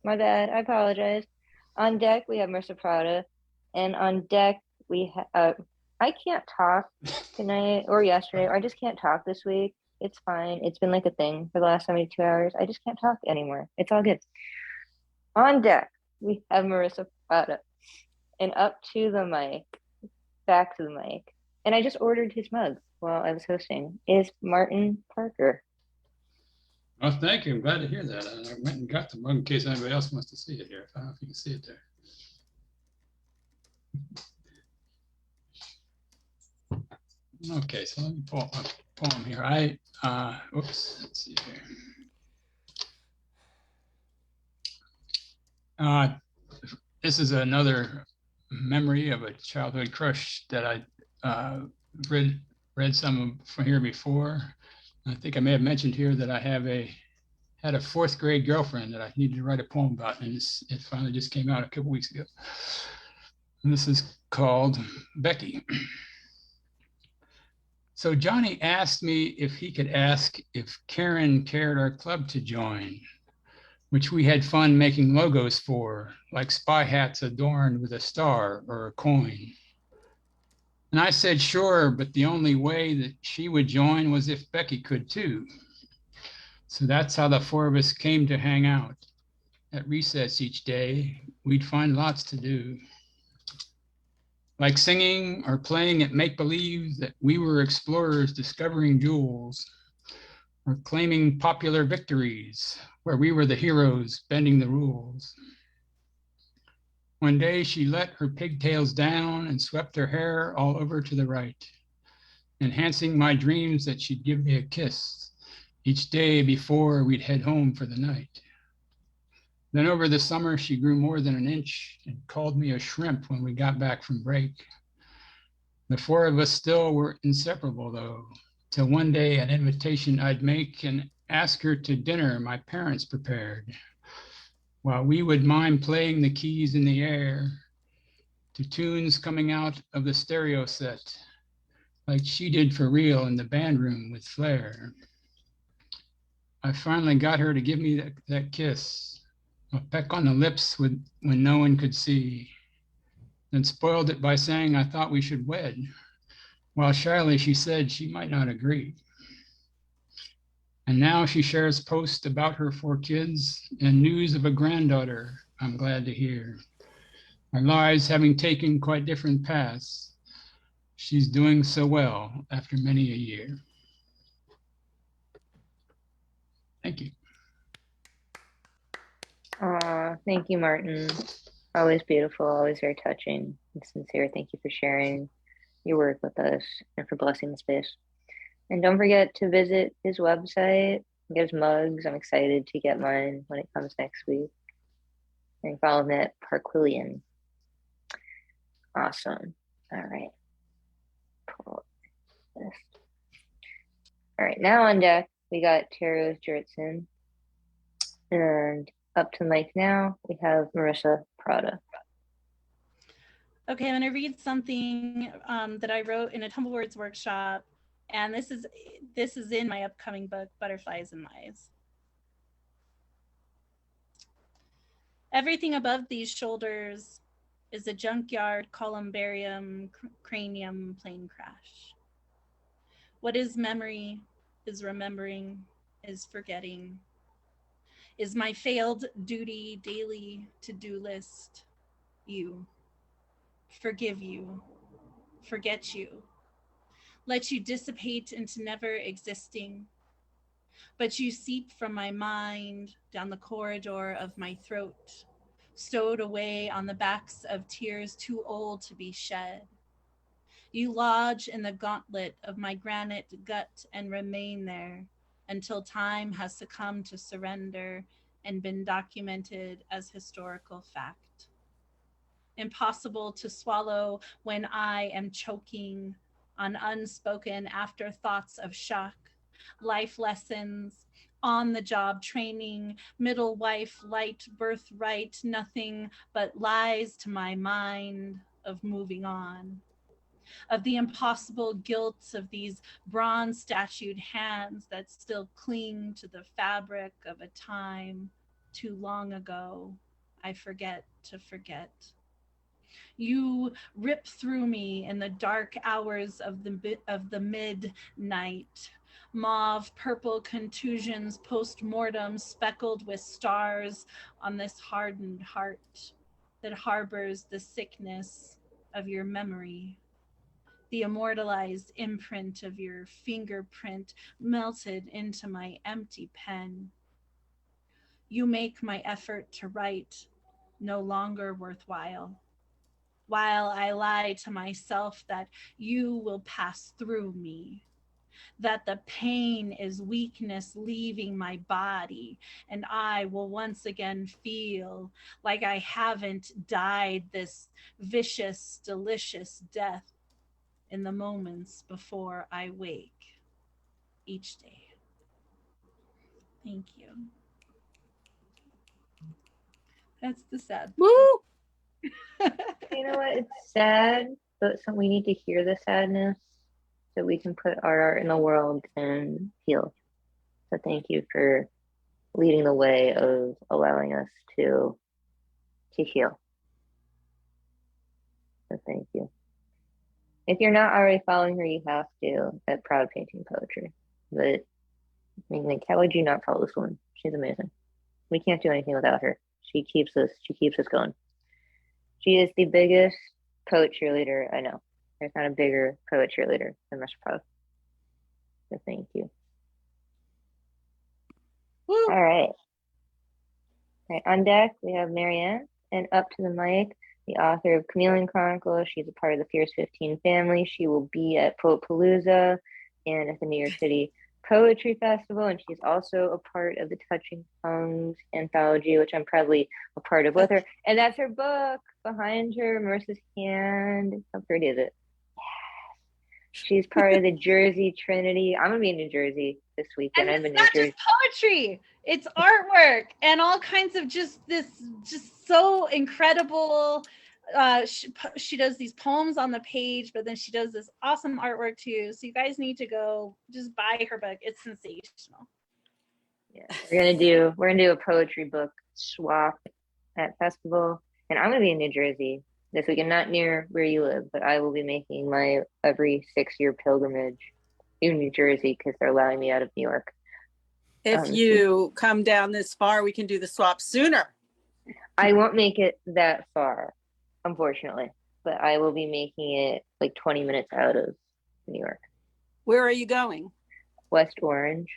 My bad. I apologize. On deck, we have Marissa Prada. And on deck, I can't talk tonight or yesterday, or I just can't talk this week. It's fine. It's been like a thing for the last 72 hours. I just can't talk anymore. It's all good. On deck, we have Marissa Prada. And up to the mic, back to the mic. And I just ordered his mug while I was hosting, is Martin Parker. Oh, thank you. I'm glad to hear that. I went and got the mug in case anybody else wants to see it here. I don't know if you can see it there. Okay, so let me pull up a poem here. Oops, let's see here. This is another memory of a childhood crush that I read some from here before. I think I may have mentioned here that I had a fourth grade girlfriend that I needed to write a poem about, and it finally just came out a couple weeks ago. And this is called Becky. So Johnny asked me if he could ask if Karen cared our club to join, which we had fun making logos for, like spy hats adorned with a star or a coin. And I said, sure, but the only way that she would join was if Becky could too. So that's how the four of us came to hang out. At recess each day, we'd find lots to do. Like singing or playing at make-believe that we were explorers discovering jewels, or claiming popular victories where we were the heroes bending the rules. One day she let her pigtails down and swept her hair all over to the right, enhancing my dreams that she'd give me a kiss each day before we'd head home for the night. Then over the summer, she grew more than an inch and called me a shrimp when we got back from break. The four of us still were inseparable though, till one day an invitation I'd make and ask her to dinner my parents prepared, while we would mime playing the keys in the air to tunes coming out of the stereo set, like she did for real in the band room with Flair. I finally got her to give me that kiss, a peck on the lips when no one could see, then spoiled it by saying I thought we should wed, while shyly she said she might not agree. And now she shares posts about her 4 kids and news of a granddaughter I'm glad to hear. Our lives having taken quite different paths, she's doing so well after many a year. Thank you. Thank you, Martin. Always beautiful, always very touching and sincere. Thank you for sharing your work with us and for blessing the space. And don't forget to visit his website and get his mugs. I'm excited to get mine when it comes next week. And follow him at Parquillian. Awesome. All right. Pull this. All right, now on deck, we got Tara Jurtson. And up to the mic now, we have Marissa Prada. Okay, I'm going to read something that I wrote in a Tumblewords workshop, and this is in my upcoming book, Butterflies and Lies. Everything above these shoulders is a junkyard columbarium cranium plane crash. What is memory, is remembering, is forgetting, is my failed duty daily to-do list. You, forgive you, forget you, let you dissipate into never existing, but you seep from my mind down the corridor of my throat, stowed away on the backs of tears too old to be shed. You lodge in the gauntlet of my granite gut and remain there until time has succumbed to surrender and been documented as historical fact. Impossible to swallow when I am choking on unspoken afterthoughts of shock, life lessons, on-the-job training, middle wife, light, birthright, nothing but lies to my mind of moving on, of the impossible guilt of these bronze statued hands that still cling to the fabric of a time too long ago I forget to forget. You rip through me in the dark hours of the midnight. Mauve purple contusions post-mortem speckled with stars on this hardened heart that harbors the sickness of your memory. The immortalized imprint of your fingerprint melted into my empty pen. You make my effort to write no longer worthwhile, while I lie to myself that you will pass through me, that the pain is weakness leaving my body, and I will once again feel like I haven't died this vicious, delicious death in the moments before I wake each day. Thank you. That's the sad. Woo! You know what? It's sad, but we need to hear the sadness so we can put our art in the world and heal. So thank you for leading the way of allowing us to heal. So thank you. If you're not already following her, you have to at Proud Painting Poetry. But I mean, like, how would you not follow this woman? She's amazing. We can't do anything without her. She keeps us going. She is the biggest poet cheerleader I know. There's not a bigger poet cheerleader than Mr. Proud. So thank you. Woo. All right. On deck, we have Marianne, and up to the mic, the author of Chameleon Chronicles. She's a part of the Fierce 15 family. She will be at Poetpalooza and at the New York City Poetry Festival, and she's also a part of the Touching Tongues anthology, which I'm proudly a part of with her. And that's her book behind her, Marissa's hand. How pretty is it? She's part of the Jersey Trinity. I'm gonna be in New Jersey this weekend. And I'm in it's New not Jersey. just poetry, it's artwork and all kinds of just so incredible. She does these poems on the page, but then she does this awesome artwork too. So you guys need to go just buy her book. It's sensational. Yeah, we're gonna do a poetry book swap at festival, and I'm gonna be in New Jersey this weekend, not near where you live, but I will be making my every 6-year pilgrimage in New Jersey because they're allowing me out of New York. If you come down this far, we can do the swap sooner. I won't make it that far, unfortunately, but I will be making it like 20 minutes out of New York. Where are you going? West Orange.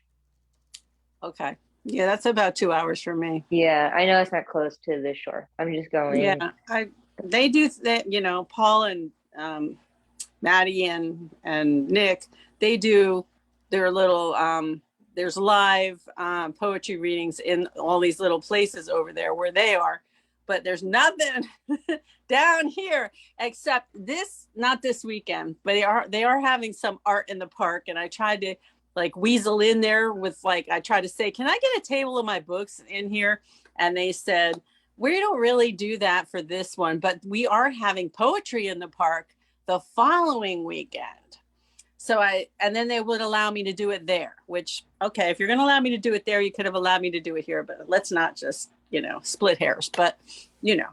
Okay. Yeah, that's about 2 hours from me. Yeah, I know it's not close to the shore. I'm just going. Yeah, they do that, you know, Paul and Maddie and Nick, they do their little there's live poetry readings in all these little places over there where they are, but there's nothing down here except this, not this weekend, but they are having some art in the park, and I tried to like weasel in there with like, I tried to say, can I get a table of my books in here? And they said, we don't really do that for this one, but we are having poetry in the park the following weekend. So and then they would allow me to do it there, which, okay, if you're going to allow me to do it there, you could have allowed me to do it here, but let's not just, you know, split hairs, but you know,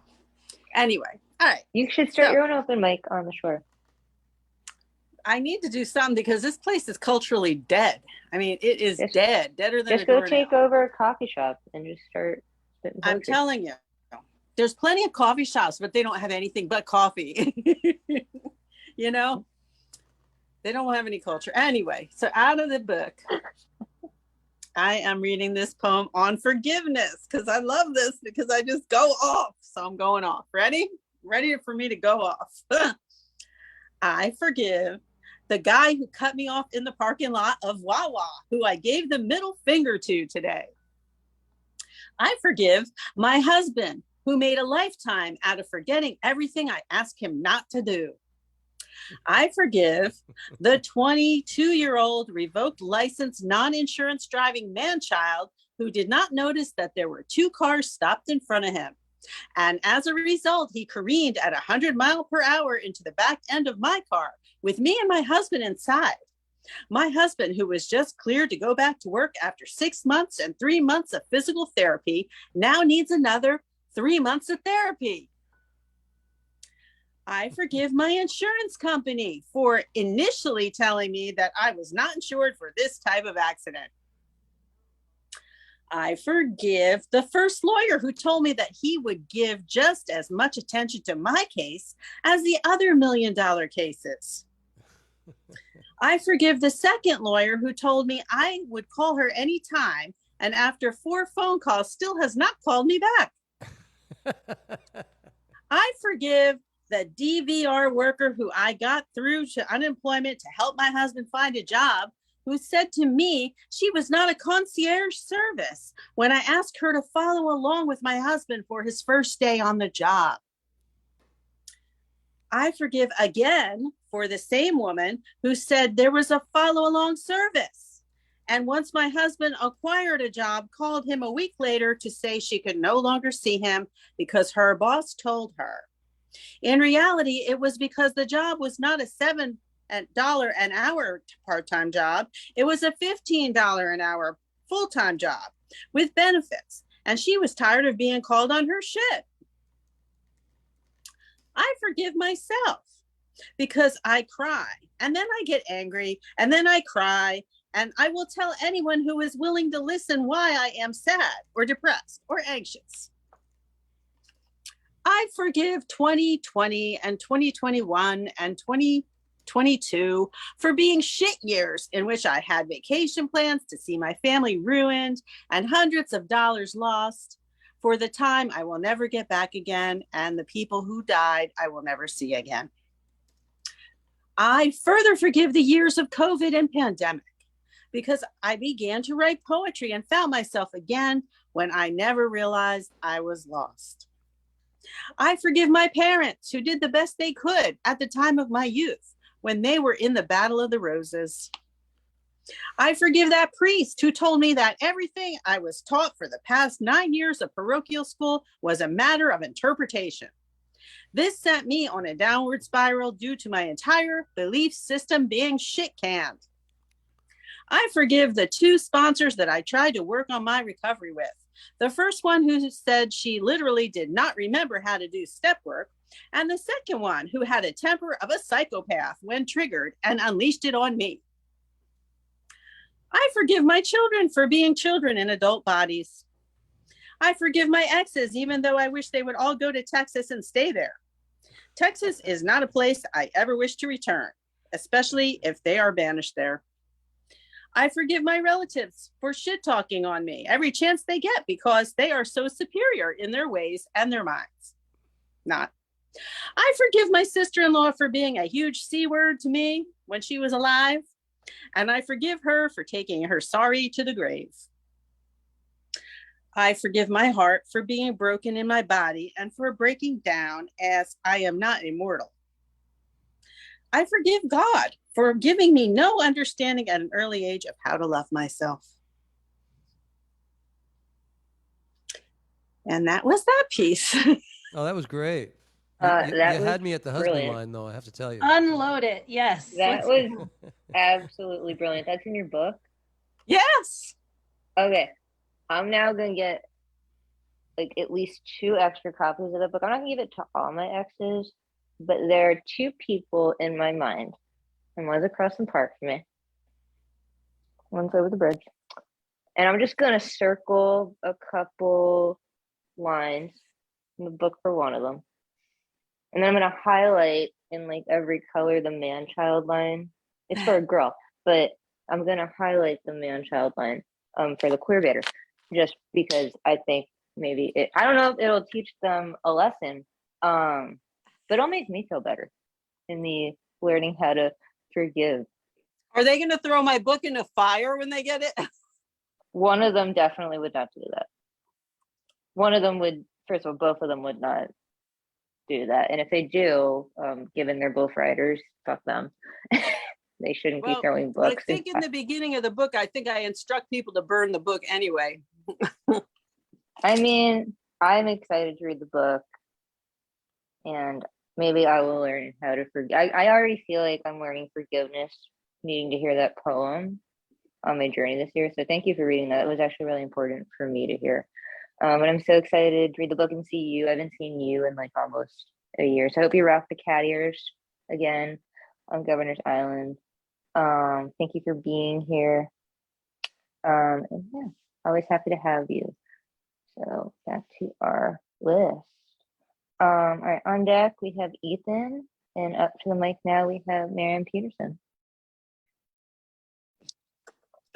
anyway. All right. You should start your own open mic on the shore. I need to do something because this place is culturally dead. I mean, it is dead, deader than just go take over a coffee shop and just start spitting poetry. I'm telling you, there's plenty of coffee shops, but they don't have anything but coffee. You know, they don't have any culture. Anyway, so out of the book, I am reading this poem on forgiveness because I love this because I just go off. So I'm going off. Ready? Ready for me to go off. I forgive the guy who cut me off in the parking lot of Wawa, who I gave the middle finger to today. I forgive my husband, who made a lifetime out of forgetting everything I asked him not to do. I forgive the 22-year-old revoked license, non-insurance driving man-child who did not notice that there were 2 cars stopped in front of him. And as a result, he careened at 100 miles per hour into the back end of my car with me and my husband inside. My husband, who was just cleared to go back to work after 6 months and 3 months of physical therapy, now needs another 3 months of therapy. I forgive my insurance company for initially telling me that I was not insured for this type of accident. I forgive the first lawyer who told me that he would give just as much attention to my case as the other $1 million cases. I forgive the second lawyer who told me I would call her anytime, and after 4 phone calls still has not called me back. I forgive the DVR worker who I got through to unemployment to help my husband find a job, who said to me she was not a concierge service when I asked her to follow along with my husband for his first day on the job. I forgive again for the same woman who said there was a follow-along service. And once my husband acquired a job, called him a week later to say she could no longer see him because her boss told her. In reality, it was because the job was not a $7 an hour part-time job. It was a $15 an hour full-time job with benefits. And she was tired of being called on her shit. I forgive myself because I cry and then I get angry and then I cry, and I will tell anyone who is willing to listen why I am sad or depressed or anxious. I forgive 2020 and 2021 and 2022 for being shit years in which I had vacation plans to see my family ruined and hundreds of dollars lost. For the time I will never get back again, and the people who died I will never see again. I further forgive the years of COVID and pandemic because I began to write poetry and found myself again when I never realized I was lost. I forgive my parents who did the best they could at the time of my youth when they were in the Battle of the Roses. I forgive that priest who told me that everything I was taught for the past 9 years of parochial school was a matter of interpretation. This sent me on a downward spiral due to my entire belief system being shit-canned. I forgive the 2 sponsors that I tried to work on my recovery with. The first one who said she literally did not remember how to do step work, and the second one who had a temper of a psychopath when triggered and unleashed it on me. I forgive my children for being children in adult bodies. I forgive my exes, even though I wish they would all go to Texas and stay there. Texas is not a place I ever wish to return, especially if they are banished there. I forgive my relatives for shit talking on me every chance they get because they are so superior in their ways and their minds. Not. I forgive my sister-in-law for being a huge C word to me when she was alive. And I forgive her for taking her sorry to the grave. I forgive my heart for being broken in my body and for breaking down, as I am not immortal. I forgive God for giving me no understanding at an early age of how to love myself. And that was that piece. Oh, that was great. That You was had me at the husband brilliant. line, though, I have to tell you. Unload it. Yes. That was absolutely brilliant. That's in your book? Yes. Okay. I'm now going to get like at least 2 extra copies of the book. I'm not going to give it to all my exes, but there are 2 people in my mind. And one's across the park from me. One's over the bridge. And I'm just going to circle a couple lines in the book for one of them. And then I'm going to highlight in like every color the man-child line. It's for a girl, but I'm going to highlight the man-child line for the queerbaiters, just because I think maybe I don't know if it'll teach them a lesson, but it'll make me feel better in the learning how to forgive. Are they going to throw my book in a fire when they get it? One of them definitely would not do that. One of them would, first of all, both of them would not do that. And if they do, given they're both writers, fuck them. They shouldn't be throwing books. I think in the beginning of the book, I think I instruct people to burn the book anyway. I mean, I'm excited to read the book, and maybe I will learn how to forgive. I already feel like I'm learning forgiveness, needing to hear that poem on my journey this year. So thank you for reading that. It was actually really important for me to hear. And I'm so excited to read the book and see you. I haven't seen you in like almost a year. So I hope you rock the cat ears again on Governor's Island. Thank you for being here. And yeah, always happy to have you. So back to our list. All right, on deck we have Ethan, and up to the mic now we have Marian Peterson.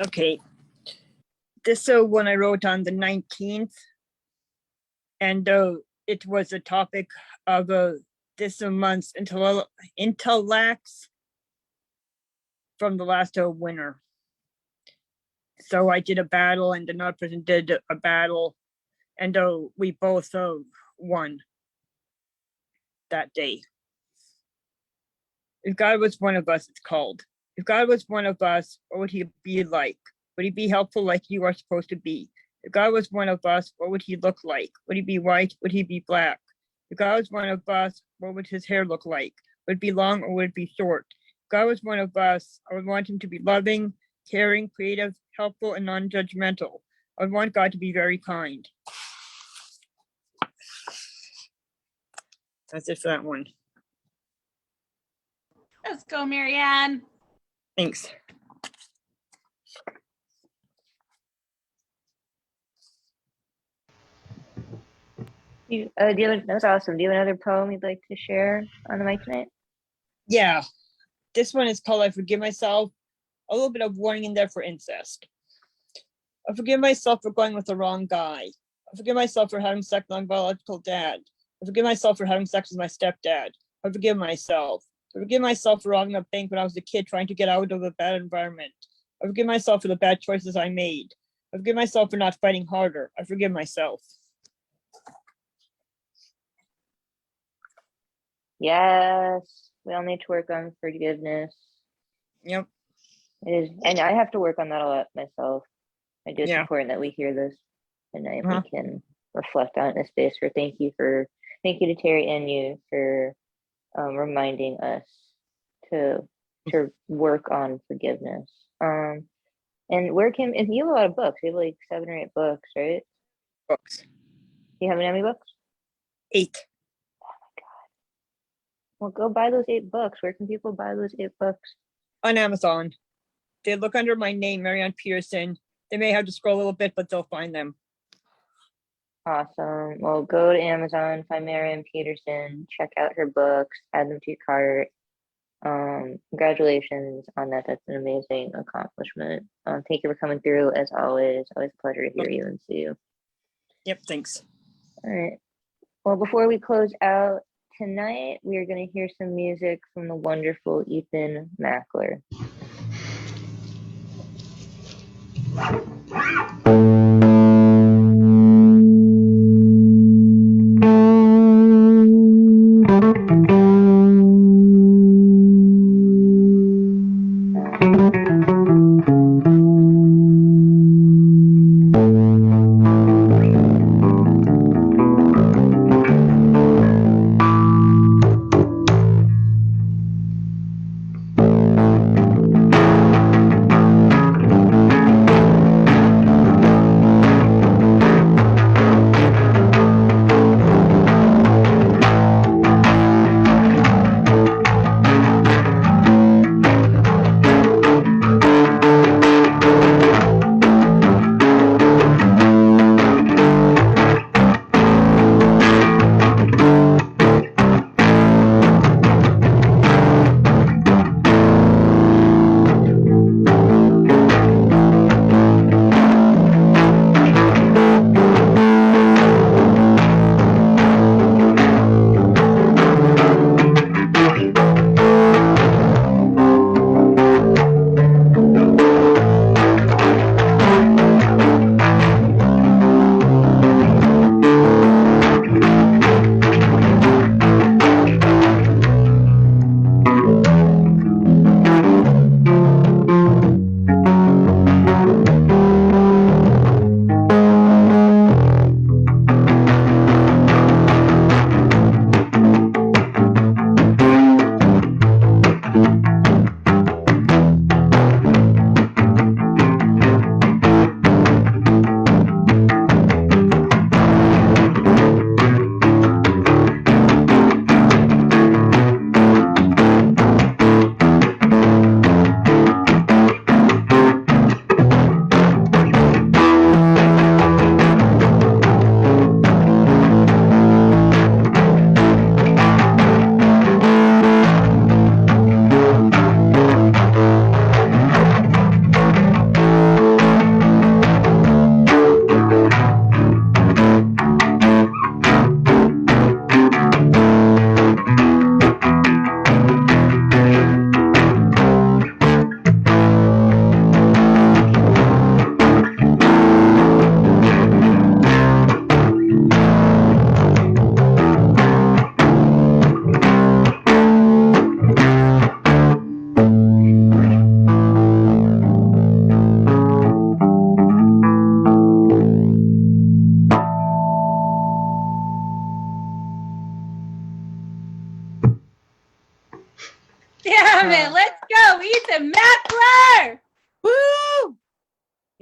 Okay. This one I wrote on the 19th, and it was a topic of this month's intellects from the last winter. So I did a battle, and another person did a battle, and we both won that day. If God was one of us, it's called. If God was one of us, what would he be like? Would he be helpful like you are supposed to be? If God was one of us, what would he look like? Would he be white? Would he be black? If God was one of us, what would his hair look like? Would it be long or would it be short? If God was one of us, I would want him to be loving, caring, creative, helpful, and non-judgmental. I would want God to be very kind. That's it for that one. Let's go, Marianne. Thanks. That was awesome. Do you have another poem you'd like to share on the mic tonight? Yeah. This one is called I Forgive Myself. A little bit of warning in there for incest. I forgive myself for going with the wrong guy. I forgive myself for having sex with my biological dad. I forgive myself for having sex with my stepdad. I forgive myself. I forgive myself for robbing a bank when I was a kid trying to get out of a bad environment. I forgive myself for the bad choices I made. I forgive myself for not fighting harder. I forgive myself. Yes, we all need to work on forgiveness. Yep. It is, and I have to work on that a lot myself. I do. It's Yeah. important that we hear this, and I Uh-huh. we can reflect on it in this space. Thank you to Terry and you for reminding us to work on forgiveness. And and you have a lot of books. You have like 7 or 8 books, right? Books. You have how many books? 8. Well, go buy those 8 books. Where can people buy those 8 books? On Amazon. They look under my name, Marian Peterson. They may have to scroll a little bit, but they'll find them. Awesome. Well, go to Amazon, find Marian Peterson, check out her books, add them to your cart. Congratulations on that. That's an amazing accomplishment. Thank you for coming through as always. Always a pleasure to hear you and see you. Yep, thanks. All right. Well, before we close out tonight, we are going to hear some music from the wonderful Ethan Mackler.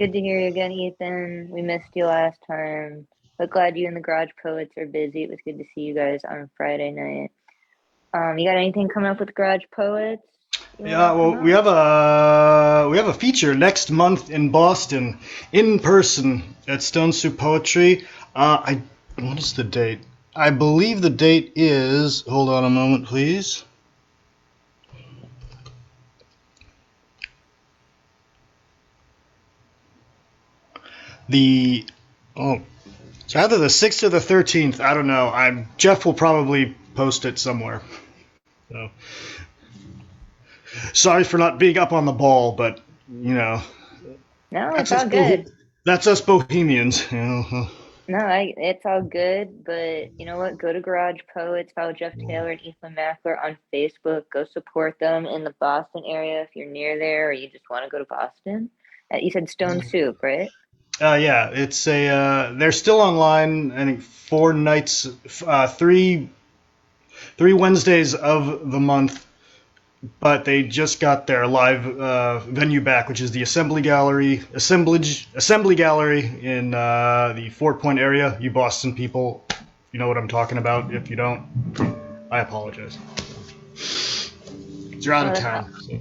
Good to hear you again, Ethan. We missed you last time, but glad you and the Garage Poets are busy. It was good to see you guys on Friday night. You got anything coming up with Garage Poets? Yeah, well, we have a feature next month in Boston, in person at Stone Soup Poetry. What is the date? I believe the date is. Hold on a moment, please. It's either the 6th or the 13th. I don't know. Jeff will probably post it somewhere. So, sorry for not being up on the ball, but No, it's all us good. that's us Bohemians. No, it's all good, but you know what? Go to Garage Poets, follow Jeff Taylor and Ethan Mackler on Facebook. Go support them in the Boston area if you're near there or you just want to go to Boston. You said Stone Soup, right? Yeah, it's they're still online. I think 4 nights, three Wednesdays of the month, but they just got their live venue back, which is the Assembly Gallery in the Fort Point area. You Boston people, you know what I'm talking about. If you don't, I apologize. You're out of town. So.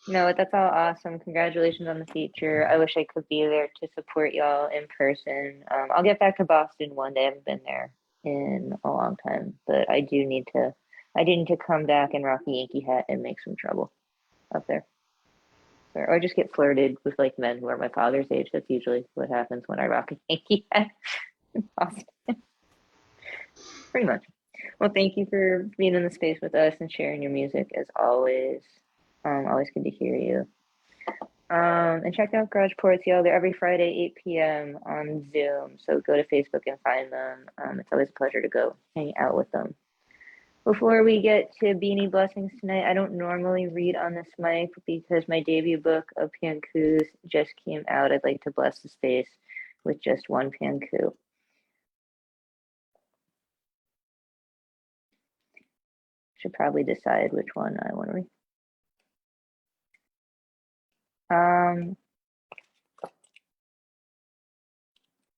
No, that's all awesome. Congratulations on the feature. I wish I could be there to support y'all in person. I'll get back to Boston one day. I haven't been there in a long time, but I do need to come back and rock the Yankee hat and make some trouble up there. Or just get flirted with like men who are my father's age. That's usually what happens when I rock a Yankee hat in Boston. Pretty much. Well, thank you for being in the space with us and sharing your music as always. Always good to hear you. And check out Garage Ports, y'all. They're every Friday, 8 p.m. on Zoom. So go to Facebook and find them. It's always a pleasure to go hang out with them. Before we get to Beanie Blessings tonight, I don't normally read on this mic because my debut book of Pankus just came out. I'd like to bless the space with just one Panku. Should probably decide which one I want to read. I'm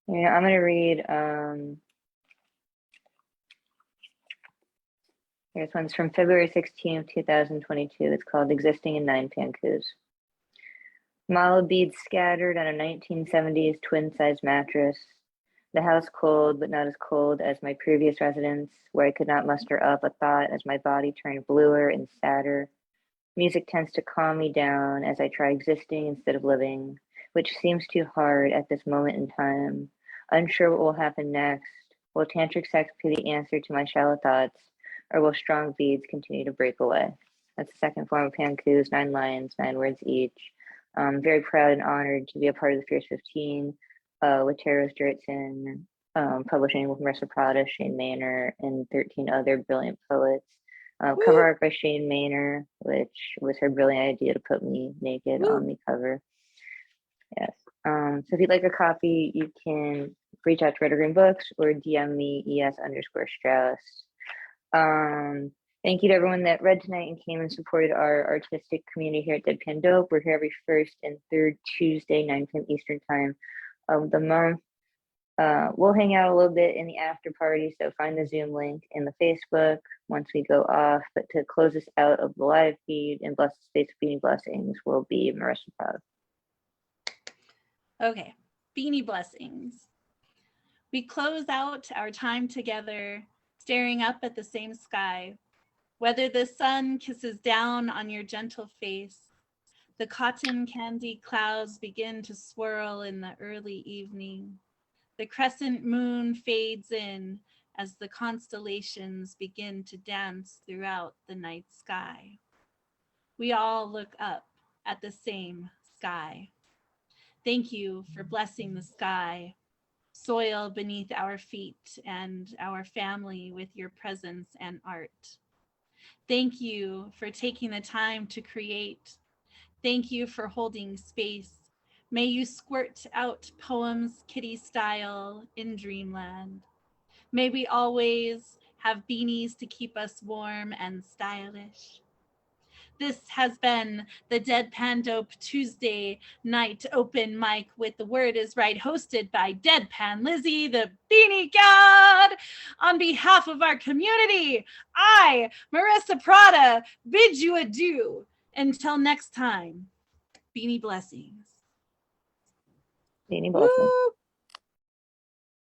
gonna read this one's from February 16th, 2022. It's called Existing in 9 Pankus. Mallow beads scattered on a 1970s twin-size mattress. The house cold, but not as cold as my previous residence, where I could not muster up a thought as my body turned bluer and sadder. Music tends to calm me down as I try existing instead of living, which seems too hard at this moment in time. Unsure what will happen next. Will tantric sex be the answer to my shallow thoughts, or will strong beads continue to break away? That's the second form of Pankus, 9 lines, 9 words each. I'm very proud and honored to be a part of the Fierce 15 with Tara Sturtson, publishing with Marissa Prada, Shane Maynor, and 13 other brilliant poets. Cover art by Shane Maynor, which was her brilliant idea to put me naked on the cover. Yes. So if you'd like a copy, you can reach out to Red or Green Books or DM me ES_Strauss. Thank you to everyone that read tonight and came and supported our artistic community here at Deadpan Dope. We're here every first and third Tuesday, 9 p.m. Eastern time of the month. We'll hang out a little bit in the after party, so find the Zoom link in the Facebook once we go off. But to close us out of the live feed and bless the space with Beanie Blessings will be Marissa Prada. Okay, Beanie Blessings. We close out our time together, staring up at the same sky. Whether the sun kisses down on your gentle face, the cotton candy clouds begin to swirl in the early evening. The crescent moon fades in as the constellations begin to dance throughout the night sky. We all look up at the same sky. Thank you for blessing the sky, soil beneath our feet, and our family with your presence and art. Thank you for taking the time to create. Thank you for holding space. May you squirt out poems kitty style in dreamland. May we always have beanies to keep us warm and stylish. This has been the Deadpan Dope Tuesday night open mic with The Word is Right, hosted by Deadpan Lizzie, the Beanie God. On behalf of our community, I, Marissa Prada, bid you adieu. Until next time, Beanie blessings. Beanie blessings. Woo!